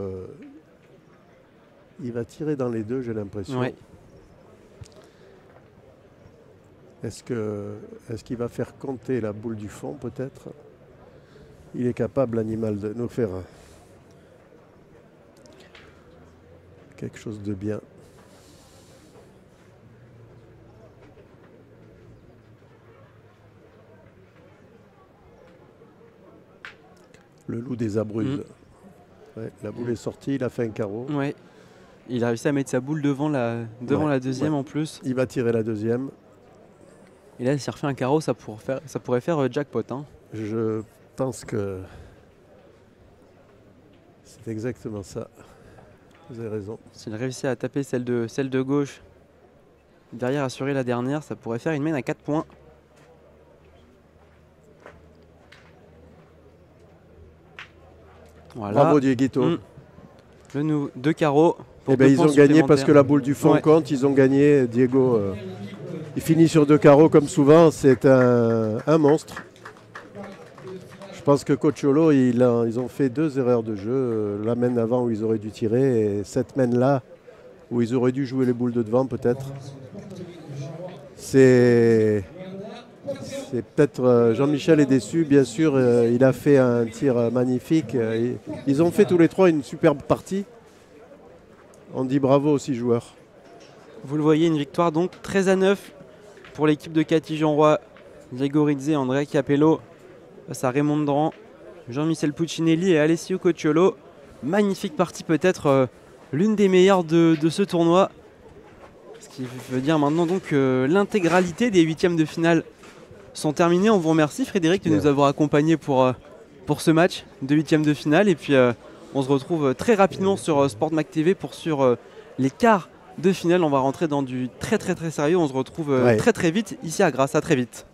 S2: il va tirer dans les deux, j'ai l'impression.
S1: Ouais.
S2: Est-ce qu'il va faire compter la boule du fond, peut-être? Il est capable, l'animal, de nous faire quelque chose de bien. Le loup des Abruzzes. Ouais, la boule est sortie, il a fait un carreau.
S1: Ouais. Il a réussi à mettre sa boule devant la deuxième en plus.
S2: Il va tirer la deuxième.
S1: Et là, s'il refait un carreau, ça pourrait faire jackpot. Hein.
S2: Je pense que c'est exactement ça. Vous avez raison.
S1: S'il réussit à taper celle de gauche, derrière assurer la dernière, ça pourrait faire une main à 4 points. Voilà.
S2: Bravo Dieguito.
S1: Deux carreaux.
S2: Eh ben, ils ont gagné parce que la boule du fond compte. Ils ont gagné. Diego, il finit sur 2 carreaux comme souvent. C'est un monstre. Je pense que Cocciolo, ils ont fait 2 erreurs de jeu. La main avant où ils auraient dû tirer et cette main-là où ils auraient dû jouer les boules de devant peut-être. C'est peut-être Jean-Michel est déçu, bien sûr. Il a fait un tir magnifique. Ils ont fait tous les 3 une superbe partie. On dit bravo aux 6 joueurs.
S1: Vous le voyez, une victoire donc 13-9 pour l'équipe de Cathy Jeanroy, Diego Rizzi, Andrea Capello face à Raymond Dran, Jean-Michel Puccinelli et Alessio Cocciolo. Magnifique partie, peut-être l'une des meilleures de ce tournoi. Ce qui veut dire maintenant donc que l'intégralité des 8e de finale sont terminés. On vous remercie Frédéric de nous avoir accompagnés pour ce match de 8e de finale. Et puis on se retrouve très rapidement sur SportMac TV pour sur les quarts de finale. On va rentrer dans du très sérieux. On se retrouve très vite ici à Grasse. À très vite.